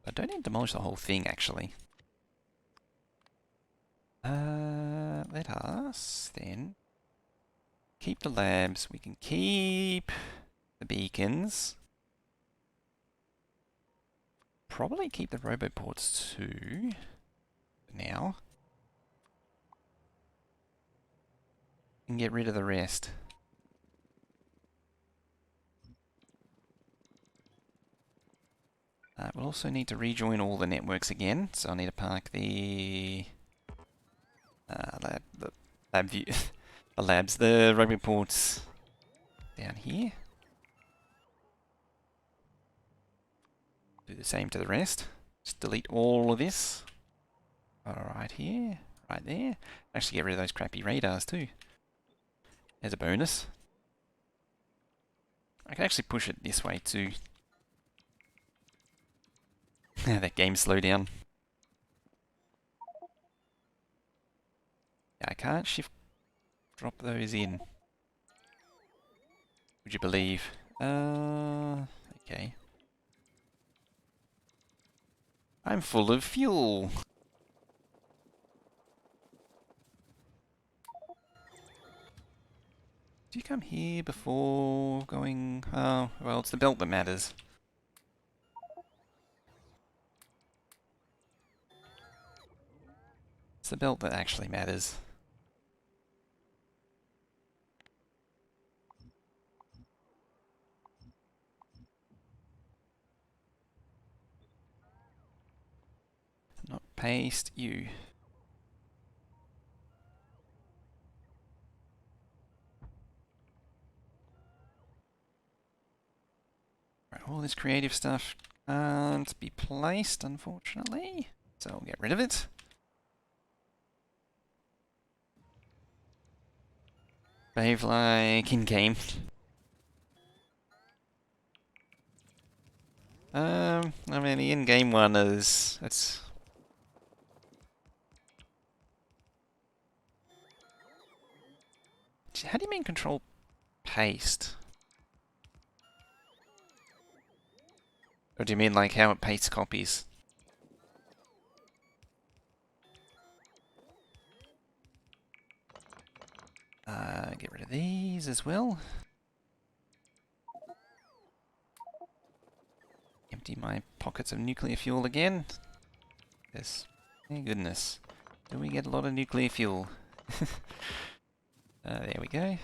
I don't need to demolish the whole thing, actually. Let us then keep the labs. We can keep the beacons. Probably keep the roboports too. For now. And get rid of the rest. We'll also need to rejoin all the networks again. So I'll need to park the lab view, the labs, the roboports down here. Do the same to the rest. Just delete all of this. Right here, right there. Actually get rid of those crappy radars too. As a bonus. I can actually push it this way too. That game slowdown. Yeah, I can't drop those in. Would you believe? Okay. I'm full of fuel. Do you come here before going... Oh, well, it's the belt that matters. It's the belt that actually matters. Not paste you. Right, all this creative stuff can't be placed, unfortunately. So I'll get rid of it. Behave like in-game. I mean, the in-game one is... It's... How do you mean control paste? Or do you mean like how it pastes copies? Get rid of these as well. Empty my pockets of nuclear fuel again. Yes. Thank goodness. Do we get a lot of nuclear fuel? There we go.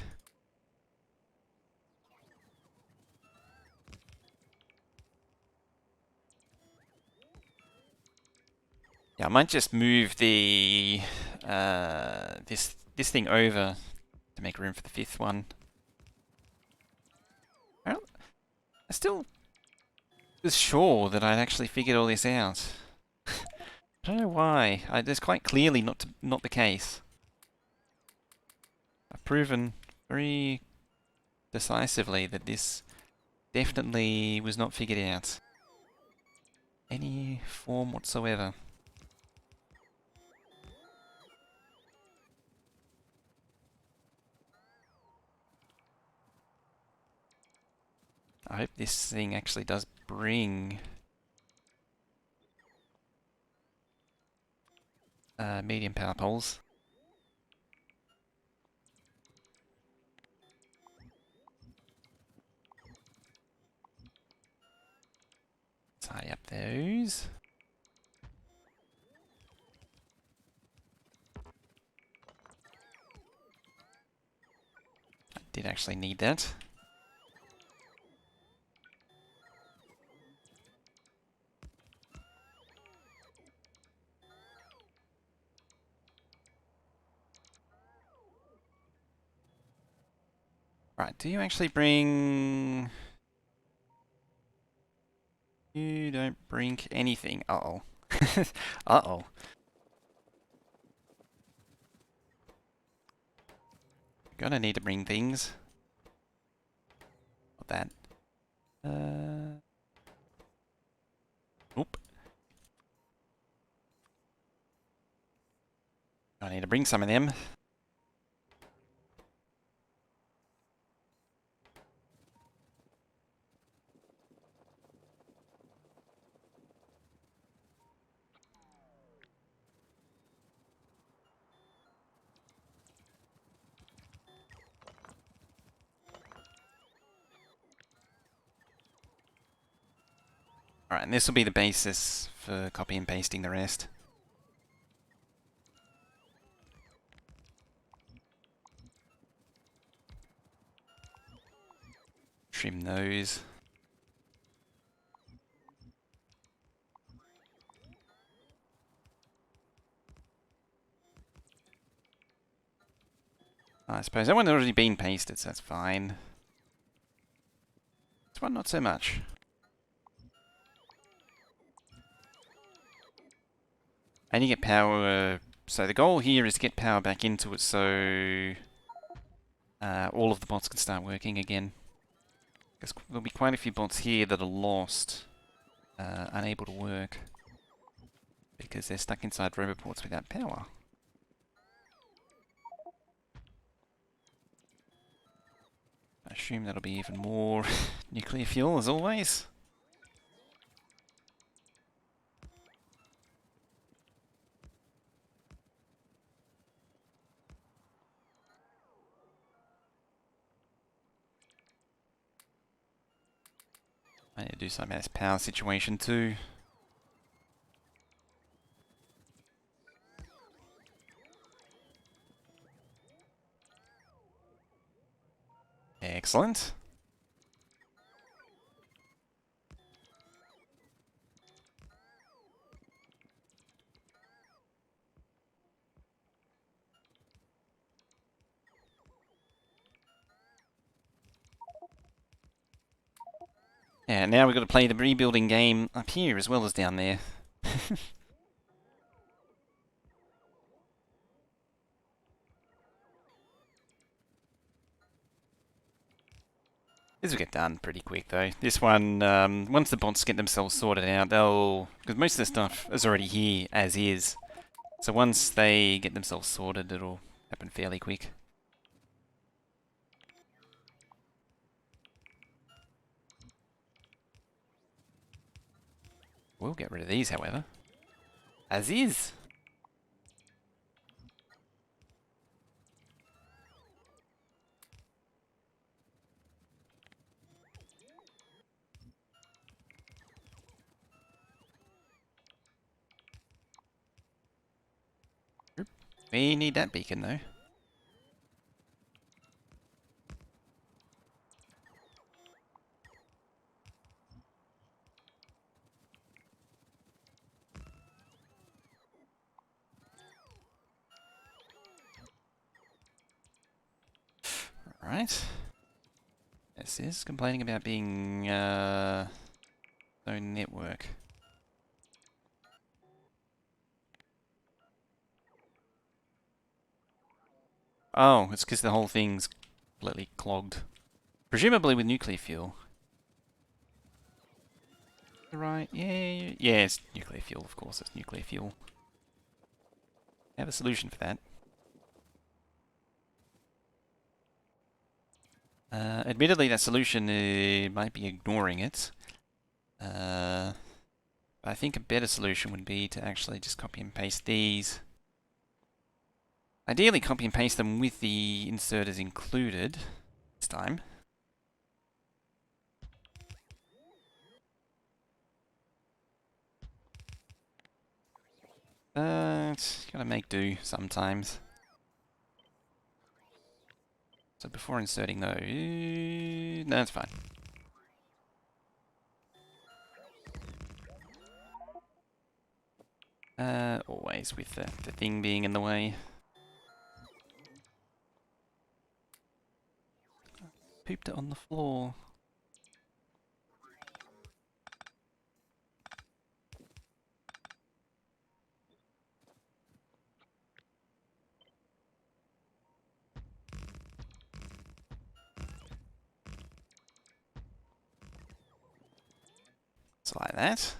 Yeah, I might just move the this thing over to make room for the 5th one. I still was sure that I'd actually figured all this out. I don't know why. It's quite clearly not the case. I've proven very decisively that this definitely was not figured out. Any form whatsoever. hope this thing actually does bring medium power poles. Tie up those. I did actually need that. Right, do you actually bring... You don't bring anything. Uh-oh. Uh-oh. Gonna need to bring things. Not that. Oop. I need to bring some of them. Alright, and this will be the basis for copy and pasting the rest. Trim those. I suppose that one's already been pasted, so that's fine. This one, not so much. And you get power... So the goal here is to get power back into it so all of the bots can start working again. Because there'll be quite a few bots here that are lost, unable to work, because they're stuck inside roboports without power. I assume that'll be even more nuclear fuel, as always. I need to do something about this power situation too. Excellent. Yeah, now we've got to play the rebuilding game up here as well as down there. This will get done pretty quick though. This one, once the bots get themselves sorted out, they'll... Because most of the stuff is already here as is. So once they get themselves sorted, it'll happen fairly quick. We'll get rid of these, however. As is. We need that beacon though. Alright. This is complaining about being no network. Oh, it's because the whole thing's completely clogged. Presumably with nuclear fuel. Right, yeah, yeah, it's nuclear fuel, of course, it's nuclear fuel. I have a solution for that. Admittedly, that solution might be ignoring it. I think a better solution would be to actually just copy and paste these. Ideally, copy and paste them with the inserters included this time. But gotta make do sometimes. So before inserting those, no, it's fine. Always with the thing being in the way. Pooped it on the floor. So like that.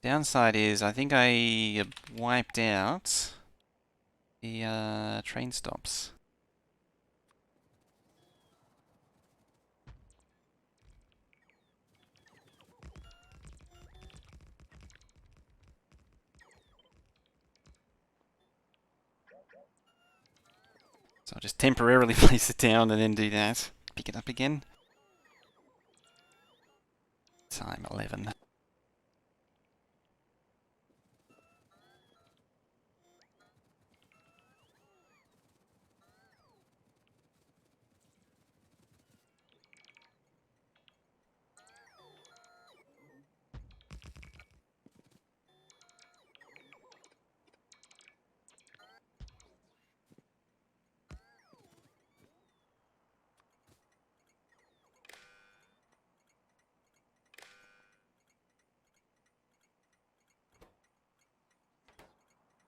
Downside is I think I wiped out the train stops. So I'll just temporarily place it down and then do that. Pick it up again. Time 11.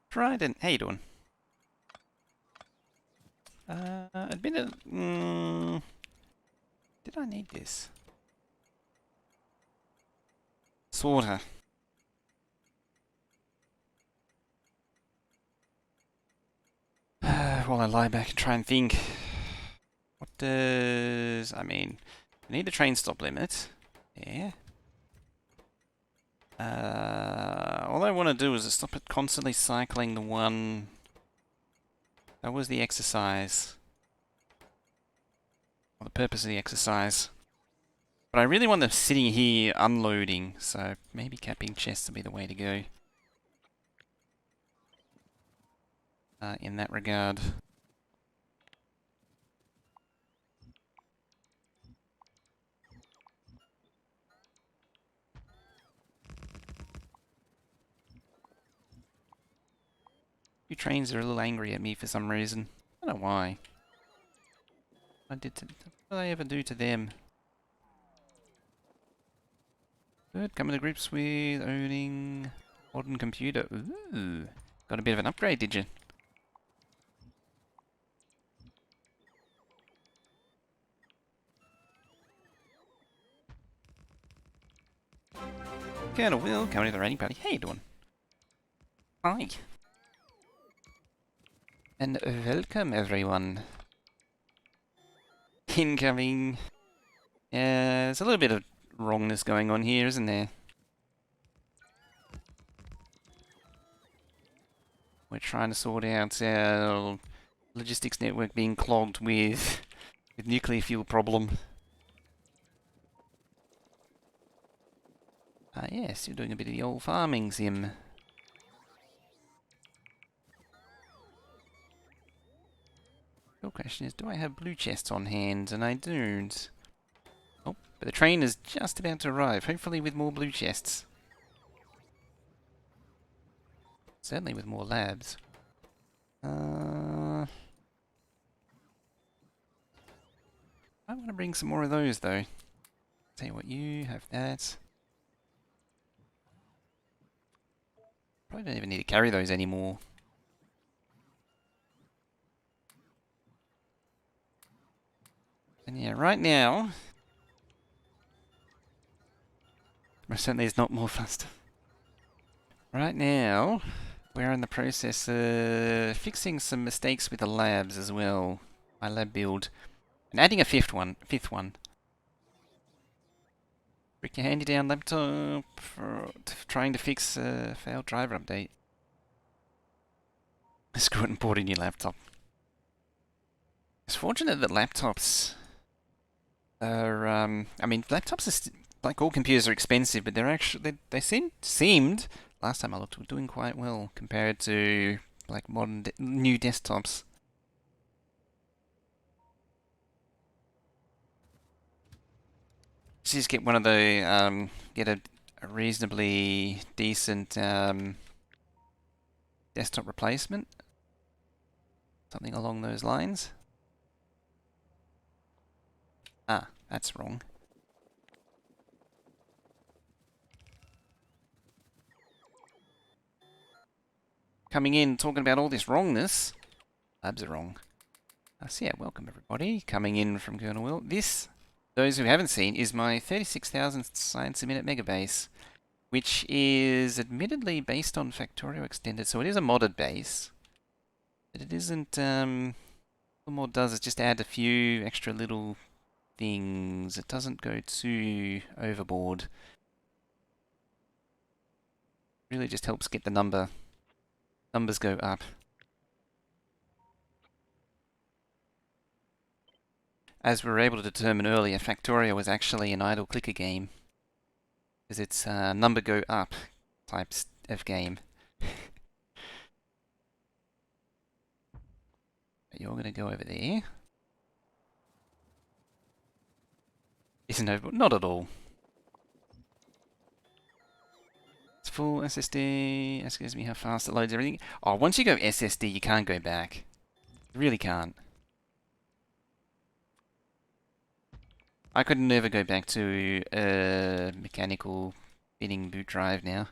Trident, how you doing? Admitted, did I need this? Sorta. While I lie back and try and think. What does... I mean, I need the train stop limit. Yeah. All I want to do is stop it constantly cycling the one... That was the exercise. Or the purpose of the exercise. But I really want them sitting here unloading, so maybe capping chests will be the way to go. In that regard. Few trains are a little angry at me for some reason. I don't know why. What did I ever do to them? Good, coming to grips with owning modern computer. Ooh, got a bit of an upgrade, did you? Colonel Will, coming to the raiding party. How you doing? Hi. And welcome, everyone. Incoming. Yeah, there's a little bit of wrongness going on here, isn't there? We're trying to sort out our logistics network being clogged with nuclear fuel problem. Ah yes, you're doing a bit of the old farming sim. Real question is, do I have blue chests on hand? And I don't. Oh, but the train is just about to arrive, hopefully with more blue chests. Certainly with more labs. I want to bring some more of those though. Tell you what, you have that. Probably don't even need to carry those anymore. And yeah, right now... Most certainly is not more faster. Right now, we're in the process of fixing some mistakes with the labs as well. My lab build. And adding a fifth one. Brick your handy down laptop for trying to fix a failed driver update. Screw it and bought a new laptop. It's fortunate that laptops are, I mean, laptops are, like all computers, are expensive, but they're actually, they seemed, last time I looked, were doing quite well compared to, like, modern, new desktops. Just get one of the, get a reasonably decent, desktop replacement. Something along those lines. Ah, that's wrong. Coming in, talking about all this wrongness. Labs are wrong. So yeah, welcome everybody. Coming in from Colonel Will. This, those who haven't seen, is my 36,000 science a minute Megabase, which is admittedly based on Factorio extended, so it is a modded base. But it isn't, all the mod does is just add a few extra little things. It doesn't go too overboard. Really just helps get the numbers go up. As we were able to determine earlier, Factorio was actually an idle clicker game. Because it's number go up types of game. You're going to go over there. Isn't over, not at all. It's full SSD. Excuse me, how fast it loads everything. Oh, once you go SSD, you can't go back. You really can't. I could never go back to a mechanical spinning boot drive now.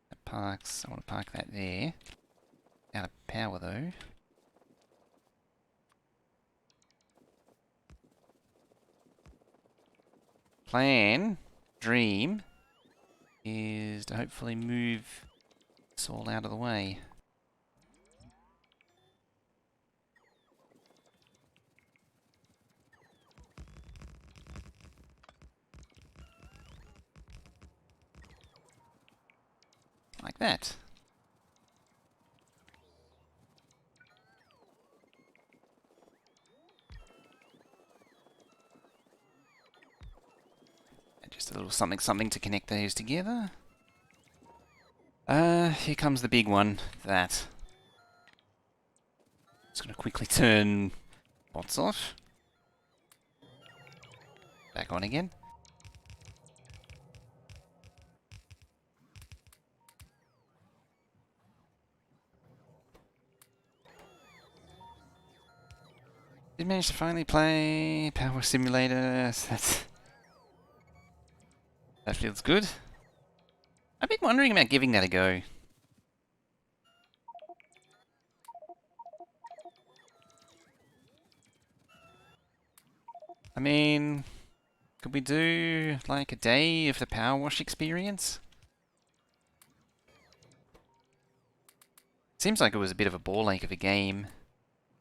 That parks. I want to park that there. Out of power though. Plan, dream, is to hopefully move this all out of the way. Like that. And just a little something to connect those together. Here comes the big one, that. Just gonna quickly turn bots off. Back on again. Did manage to finally play Power Simulator. That feels good. I've been wondering about giving that a go. I mean, could we do like a day of the Power Wash experience? Seems like it was a bit of a ball ache of a game,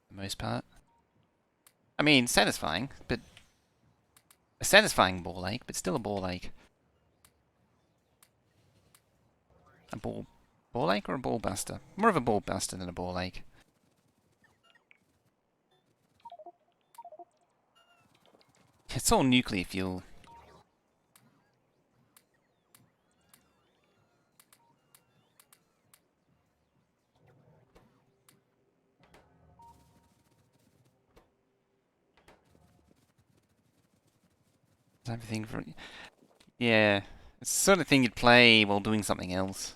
for the most part. I mean, satisfying, but a satisfying ball ache, but still a ball ache. A ball ache or a ball buster? More of a ball buster than a ball ache. It's all nuclear fuel. Type of thing for, yeah, it's the sort of thing you'd play while doing something else.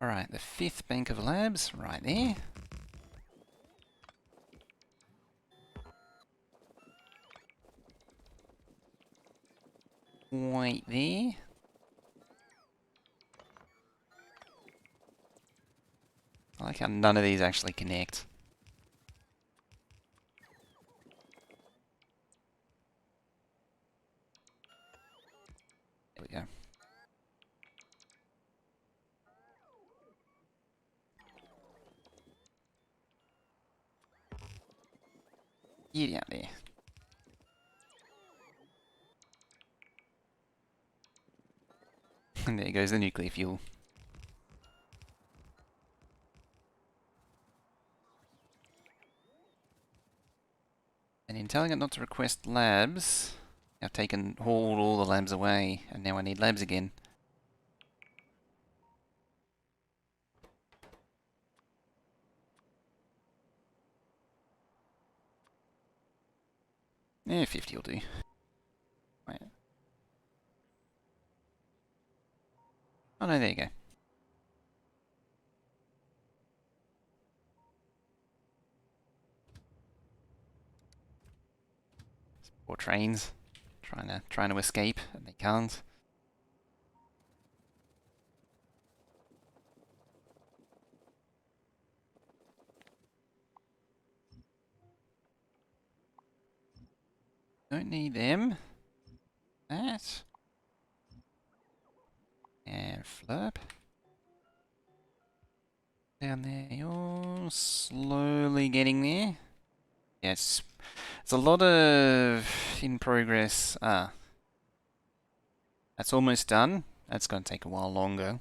Alright, the 5th bank of labs, right there. quite there. I like how none of these actually connect. There we go. Get out there. And there goes the nuclear fuel. And in telling it not to request labs, I've hauled all the labs away, and now I need labs again. Yeah, 50 will do. Wait. Oh no, there you go. Poor trains. Trying to escape, and they can't. Don't need them. That. And flip. Down there. You're slowly getting there. Yeah, it's a lot of in progress. Ah. That's almost done. That's going to take a while longer.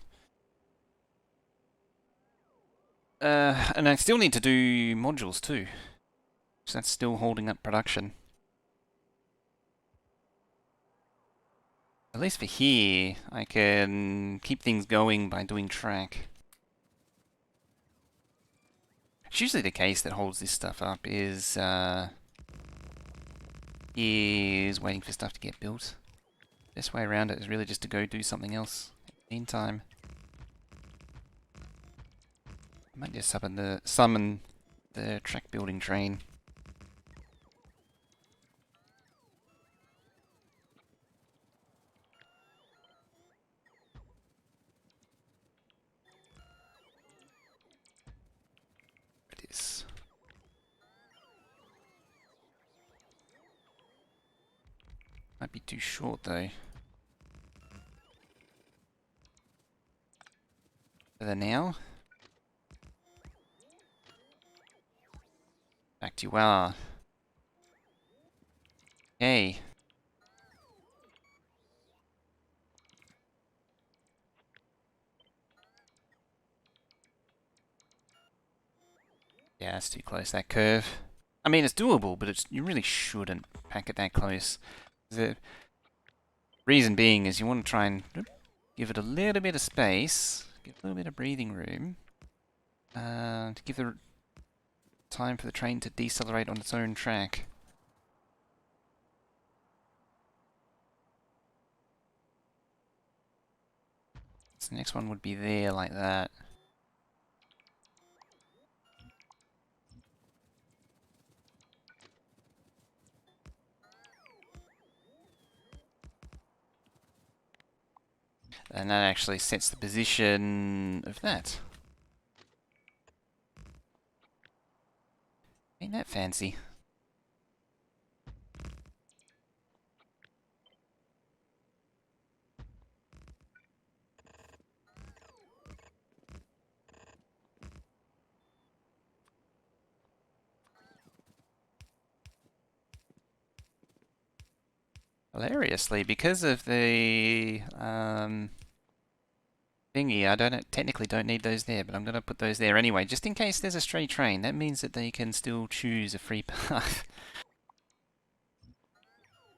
And I still need to do modules too. So that's still holding up production. At least for here, I can keep things going by doing track. It's usually the case that holds this stuff up is waiting for stuff to get built. Best way around it is really just to go do something else. In the meantime, I might just summon the track building train. It is. Might be too short though. For now. Back to you are. Hey. Yeah, it's too close, that curve. I mean, it's doable, but you really shouldn't pack it that close. The reason being is you want to try and give it a little bit of space, give a little bit of breathing room, to give the time for the train to decelerate on its own track. So the next one would be there like that. And that actually sets the position of that. Ain't that fancy? Hilariously, because of the thingy, I technically don't need those there, but I'm going to put those there anyway, just in case there's a stray train. That means that they can still choose a free path.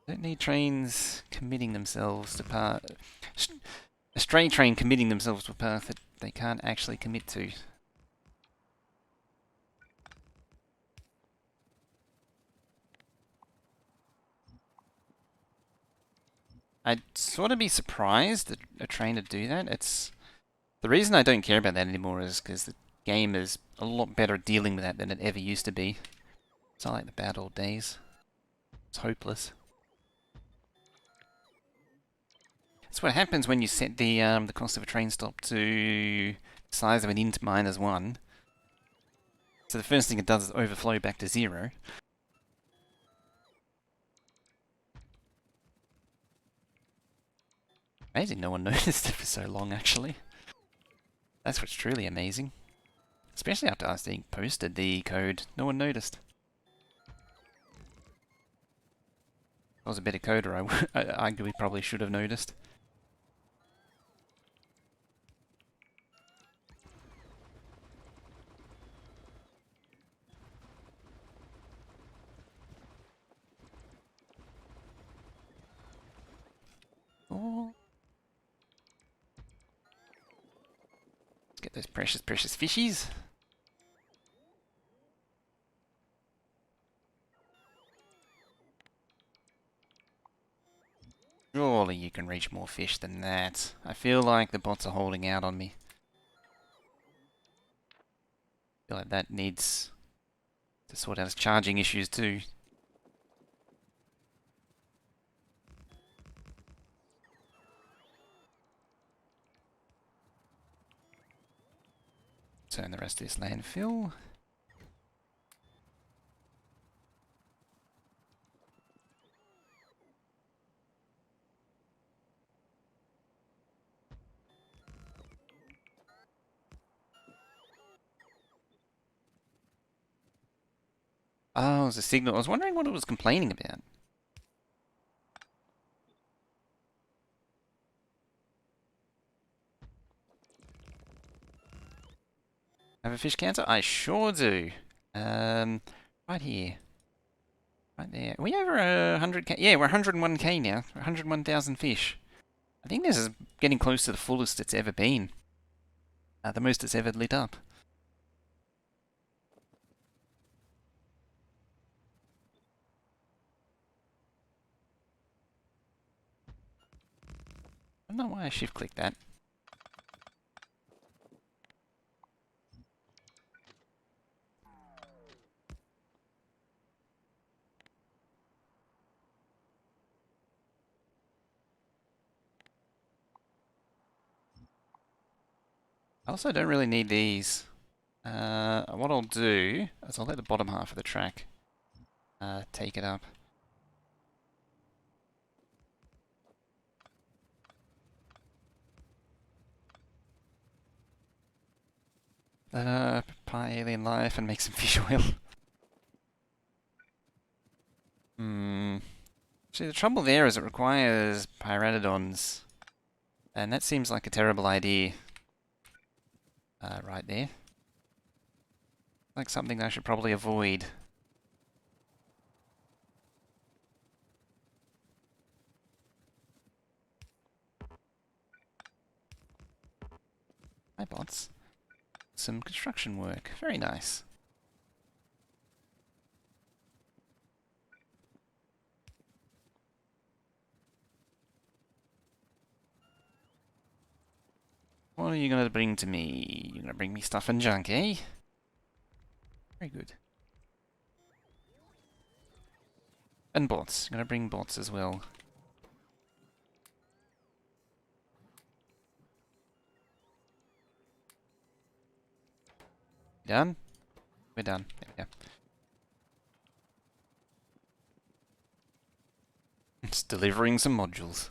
Don't need trains committing themselves to a stray train committing themselves to a path that they can't actually commit to. I'd sort of be surprised that a train would do that. The reason I don't care about that anymore is because the game is a lot better at dealing with that than it ever used to be. It's not like the bad old days. It's hopeless. That's what happens when you set the cost of a train stop to the size of an int -1. So the first thing it does is overflow back to 0. Amazing no one noticed it for so long, actually. That's what's truly amazing. Especially after us being posted the code, no one noticed. If I was a better coder, I arguably probably should have noticed. Oh. Let's get those precious, precious fishies. Surely you can reach more fish than that. I feel like the bots are holding out on me. I feel like that needs to sort out its charging issues too. Turn the rest of this landfill. Oh, it was a signal. I was wondering what it was complaining about. Have a fish counter? I sure do. Right here. Right there. Are we over 100k? Yeah, we're 101k now. 101,000 fish. I think this is getting close to the fullest it's ever been. The most it's ever lit up. I don't know why I shift-clicked that. I also don't really need these. What I'll do is I'll let the bottom half of the track take it up. Pie alien life and make some fish oil. See, the trouble there is it requires pteranodons, and that seems like a terrible idea. Right there. Like something I should probably avoid. Hi, bots. Some construction work. Very nice. What are you going to bring to me? You're going to bring me stuff and junk, eh? Very good. And bots. You're going to bring bots as well. Done? We're done. There we go. It's delivering some modules.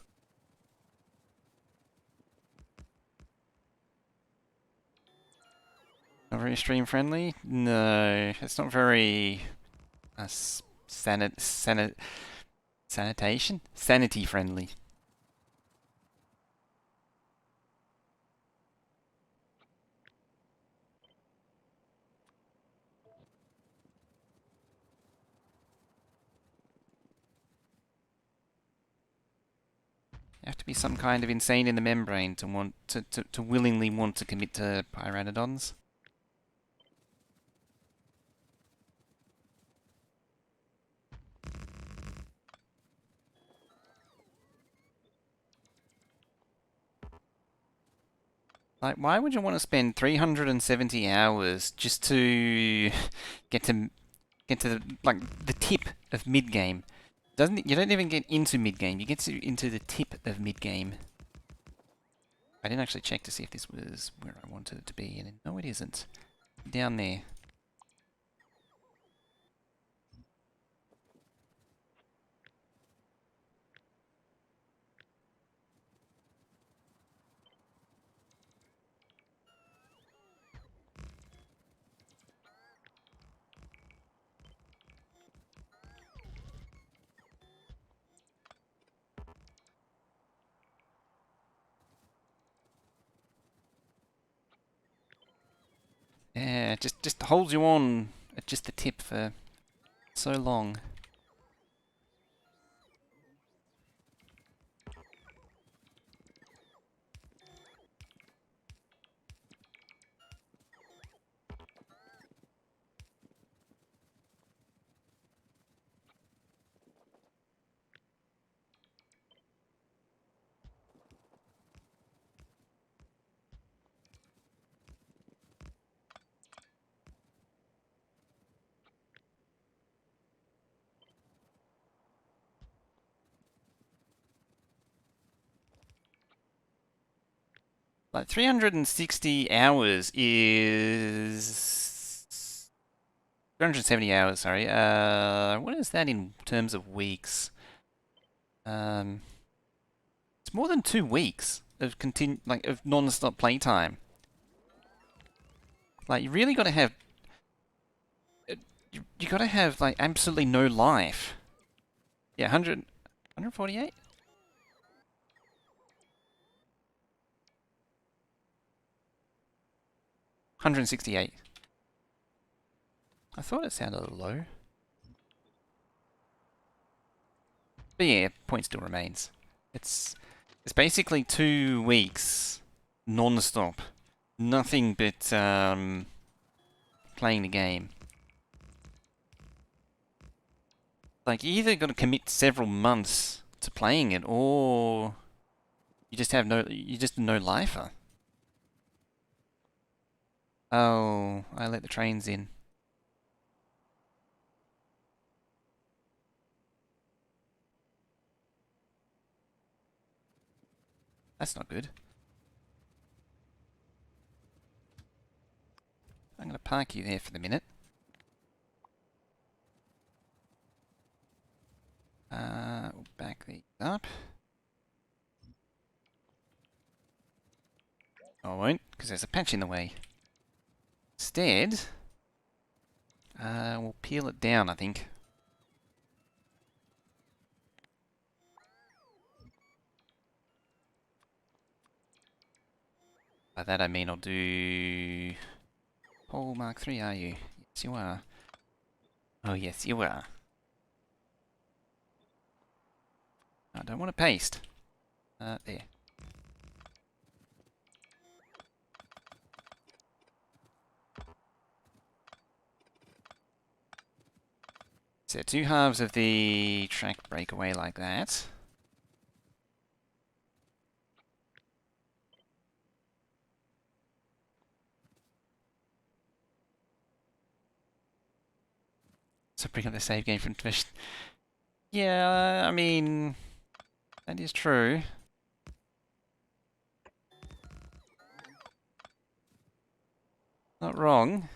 Not very stream friendly? No, it's not very sanitation? Sanity friendly. You have to be some kind of insane in the membrane to want to willingly want to commit to pteranodons. Like, why would you want to spend 370 hours just to get to the tip of mid game? You don't even get into mid game. You get into the tip of mid game. I didn't actually check to see if this was where I wanted it to be, and no, it isn't. Down there. Yeah, it just holds you on at just the tip for so long. Like 360 hours is 270 hours, sorry. What is that in terms of weeks? It's more than 2 weeks of of non-stop playtime. Like you really got to have you got to have like absolutely no life. Yeah, 148? 168. I thought it sounded low. But yeah, point still remains. It's basically 2 weeks non-stop. Nothing but playing the game. Like you either got to commit several months to playing it, or you just have no lifer. Oh, I let the trains in. That's not good. I'm going to park you there for the minute. We'll back these up. I won't, because there's a patch in the way. Instead, we'll peel it down, I think. By that I mean I'll do... Pole Mark 3, are you? Yes, you are. Oh, yes, you are. I don't want to paste. There. So 2 halves of the track breakaway like that. So bring up the save game from Twitch. Yeah, I mean, that is true. Not wrong.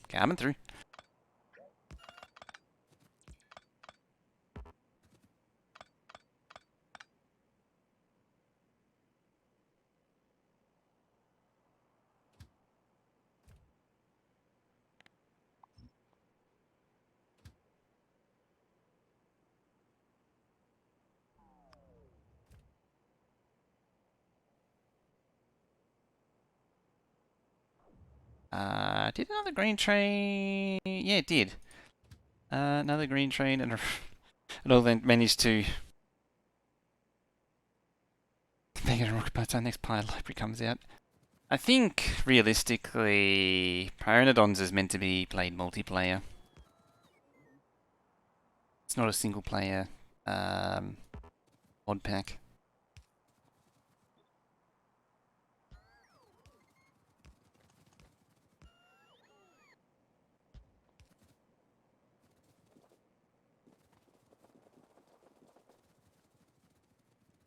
Coming through. Did another green train... Yeah, it did. Another green train and it all then managed to make it a rocket by the time next pilot library comes out. I think, realistically, Pteranodons is meant to be played multiplayer. It's not a single player mod pack.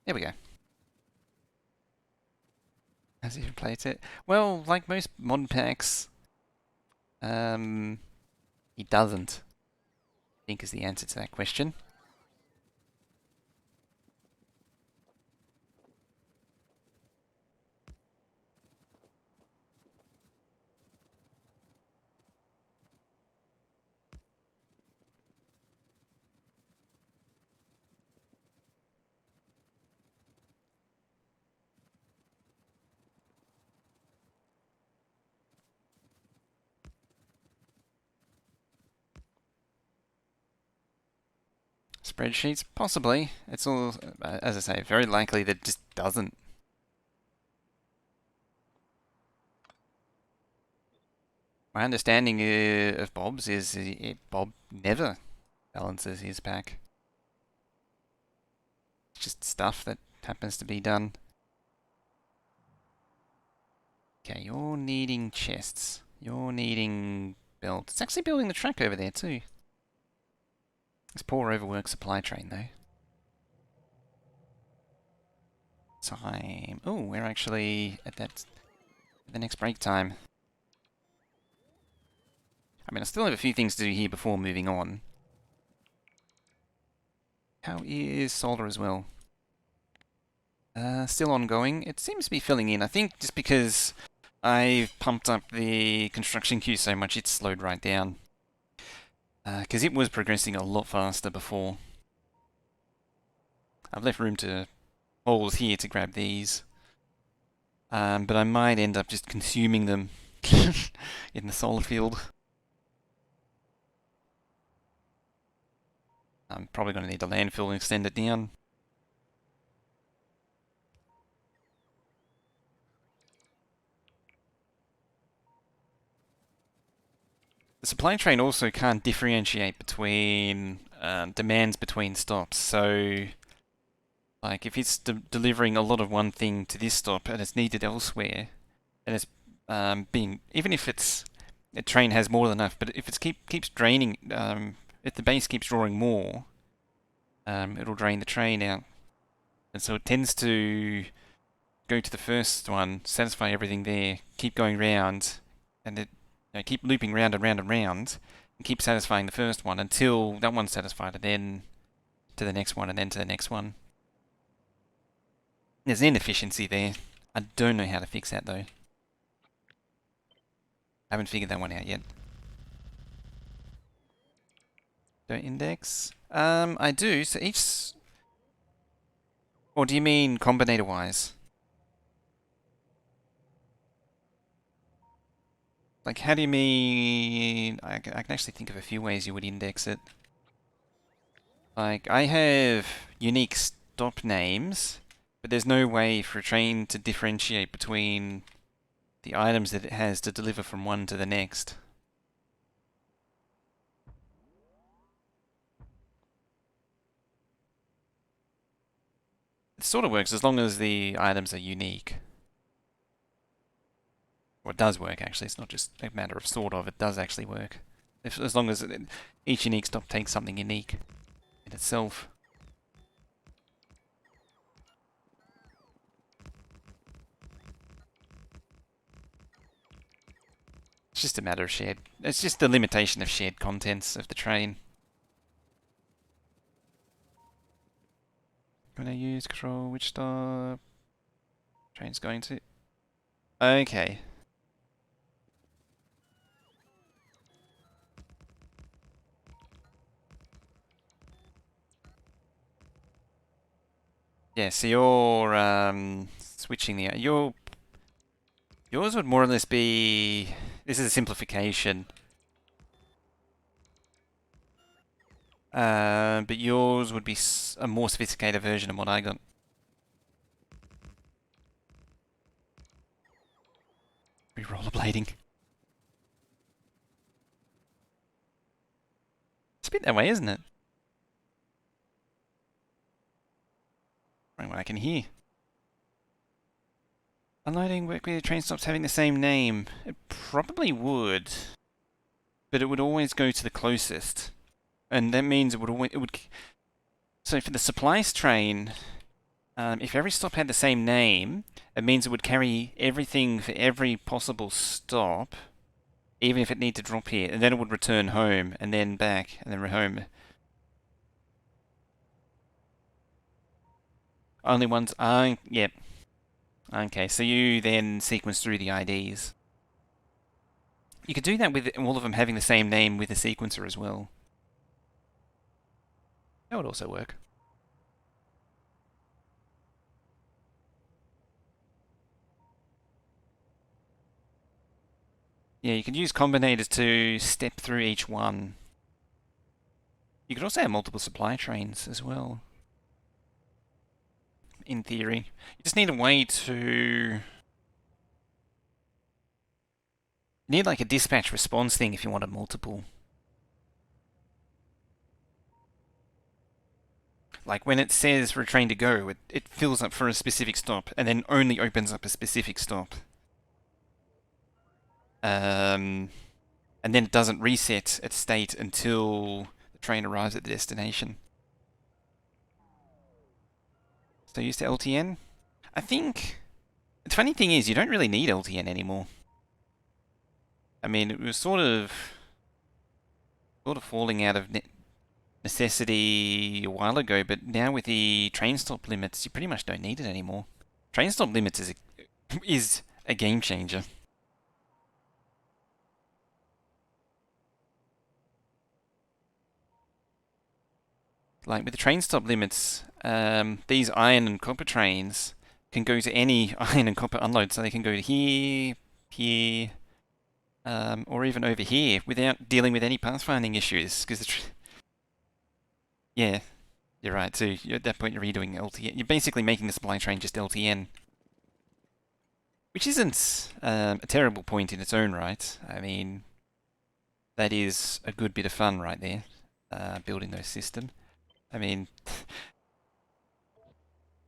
There we go. Has he replaced it? Well, like most mod packs, he doesn't. I think is the answer to that question. Spreadsheets? Possibly. It's all, as I say, very likely that it just doesn't. My understanding of Bob's is Bob never balances his pack. It's just stuff that happens to be done. Okay, you're needing chests. You're needing belts. It's actually building the track over there too. This poor overworked supply train though. Time. Oh, we're actually at the next break time. I mean, I still have a few things to do here before moving on. How is solder as well? Still ongoing. It seems to be filling in. I think just because I've pumped up the construction queue so much, it's slowed right down. Because it was progressing a lot faster before. I've left room to holes here to grab these. But I might end up just consuming them in the solar field. I'm probably going to need the landfill and extend it down. The supply train also can't differentiate between demands between stops. So, like, if it's delivering a lot of one thing to this stop and it's needed elsewhere, and it's being, even if it's a train has more than enough, but if it keeps draining, if the base keeps drawing more, it'll drain the train out, and so it tends to go to the first one, satisfy everything there, keep going round, and it keep looping round and round and round, and keep satisfying the first one until that one's satisfied, and then to the next one, and then to the next one. There's an inefficiency there. I don't know how to fix that though. I haven't figured that one out yet. Don't index? I do. So each... Or do you mean combinator-wise? Like, how do you mean... I can actually think of a few ways you would index it. Like, I have unique stop names, but there's no way for a train to differentiate between the items that it has to deliver from one to the next. It sort of works as long as the items are unique. Well, it does work, actually. It's not just a matter of sort of. It does actually work. As long as each unique stop takes something unique in itself. It's just a matter of shared... It's just the limitation of shared contents of the train. Gonna use control which stop... Train's going to... Okay. Yeah, so you're switching the... Yours would more or less be... This is a simplification. But yours would be a more sophisticated version of what I got. Re-rollerblading. It's a bit that way, isn't it? Right, what I can hear. Unloading work where the train stops having the same name. It probably would. But it would always go to the closest. And that means it would always... So for the supplies train... If every stop had the same name, it means it would carry everything for every possible stop, even if it needed to drop here, and then it would return home, and then back, and then home. Only ones, yep. Okay, so you then sequence through the IDs. You could do that with all of them having the same name with a sequencer as well. That would also work. Yeah, you could use combinators to step through each one. You could also have multiple supply trains as well, in theory. You just need a way to... You need like a dispatch response thing if you wanted multiple. Like when it says for a train to go, it fills up for a specific stop and then only opens up a specific stop. And then it doesn't reset its state until the train arrives at the destination. So used to LTN? I think the funny thing is you don't really need LTN anymore. I mean, it was sort of falling out of necessity a while ago, but now with the train stop limits, you pretty much don't need it anymore. Train stop limits is a game changer. Like with the train stop limits, these iron and copper trains can go to any iron and copper unload, so they can go to here, here, or even over here without dealing with any pathfinding issues. Because yeah, you're right. So at that point, you're redoing LTN. You're basically making the supply train just LTN, which isn't a terrible point in its own right. I mean, that is a good bit of fun right there, building those systems. I mean,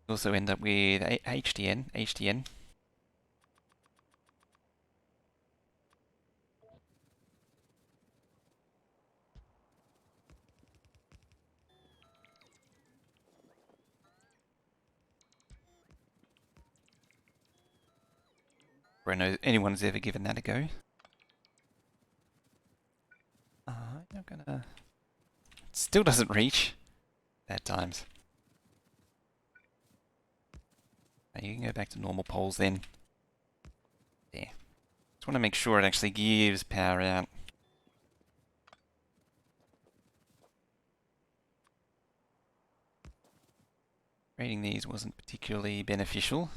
also end up with HTN. Where I know anyone's ever given that a go. I'm not gonna... It still doesn't reach. Bad times. You can go back to normal poles then. There. Just want to make sure it actually gives power out. Rating these wasn't particularly beneficial.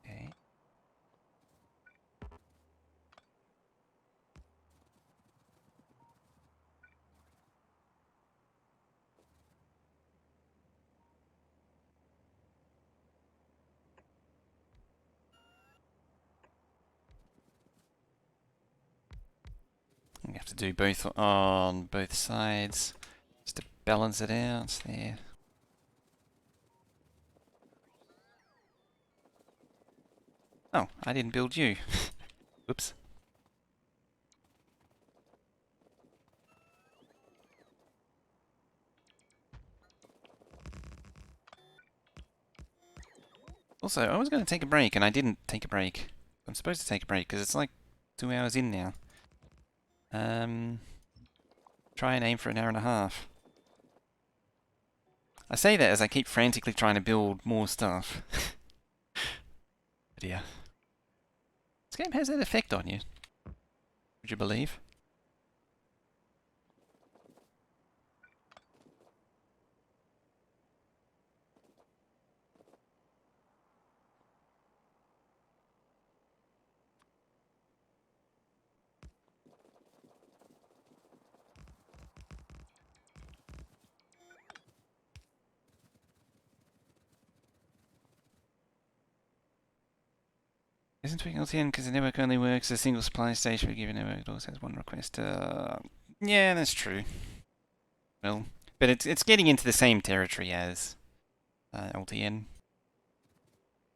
Okay. You have to do both on both sides just to balance it out there. Oh, I didn't build you. Whoops. Also, I was going to take a break and I didn't take a break. I'm supposed to take a break because it's like 2 hours in now. Try and aim for an hour and a half. I say that as I keep frantically trying to build more stuff. But yeah. This game has that effect on you. Would you believe? Isn't tweaking LTN because the network only works as a single supply station for a given network. It also has one request. Yeah, that's true. Well, but it's getting into the same territory as LTN.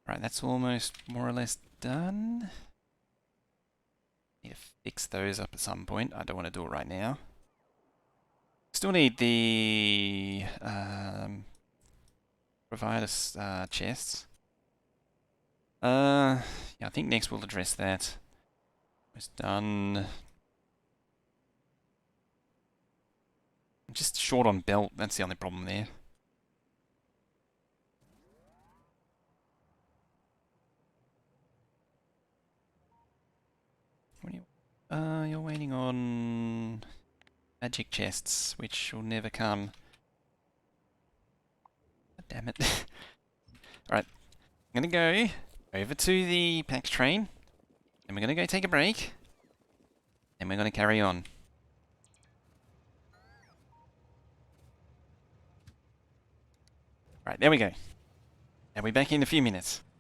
Right, that's almost more or less done. Need to fix those up at some point. I don't want to do it right now. Still need the provider chests. Yeah, I think next we'll address that. It's done. I'm just short on belt. That's the only problem there. What are you? You're waiting on magic chests, which will never come. God damn it. Alright, I'm gonna go over to the PAX train, and we're gonna go take a break, and we're gonna carry on. Right, there we go. I'll be back in a few minutes.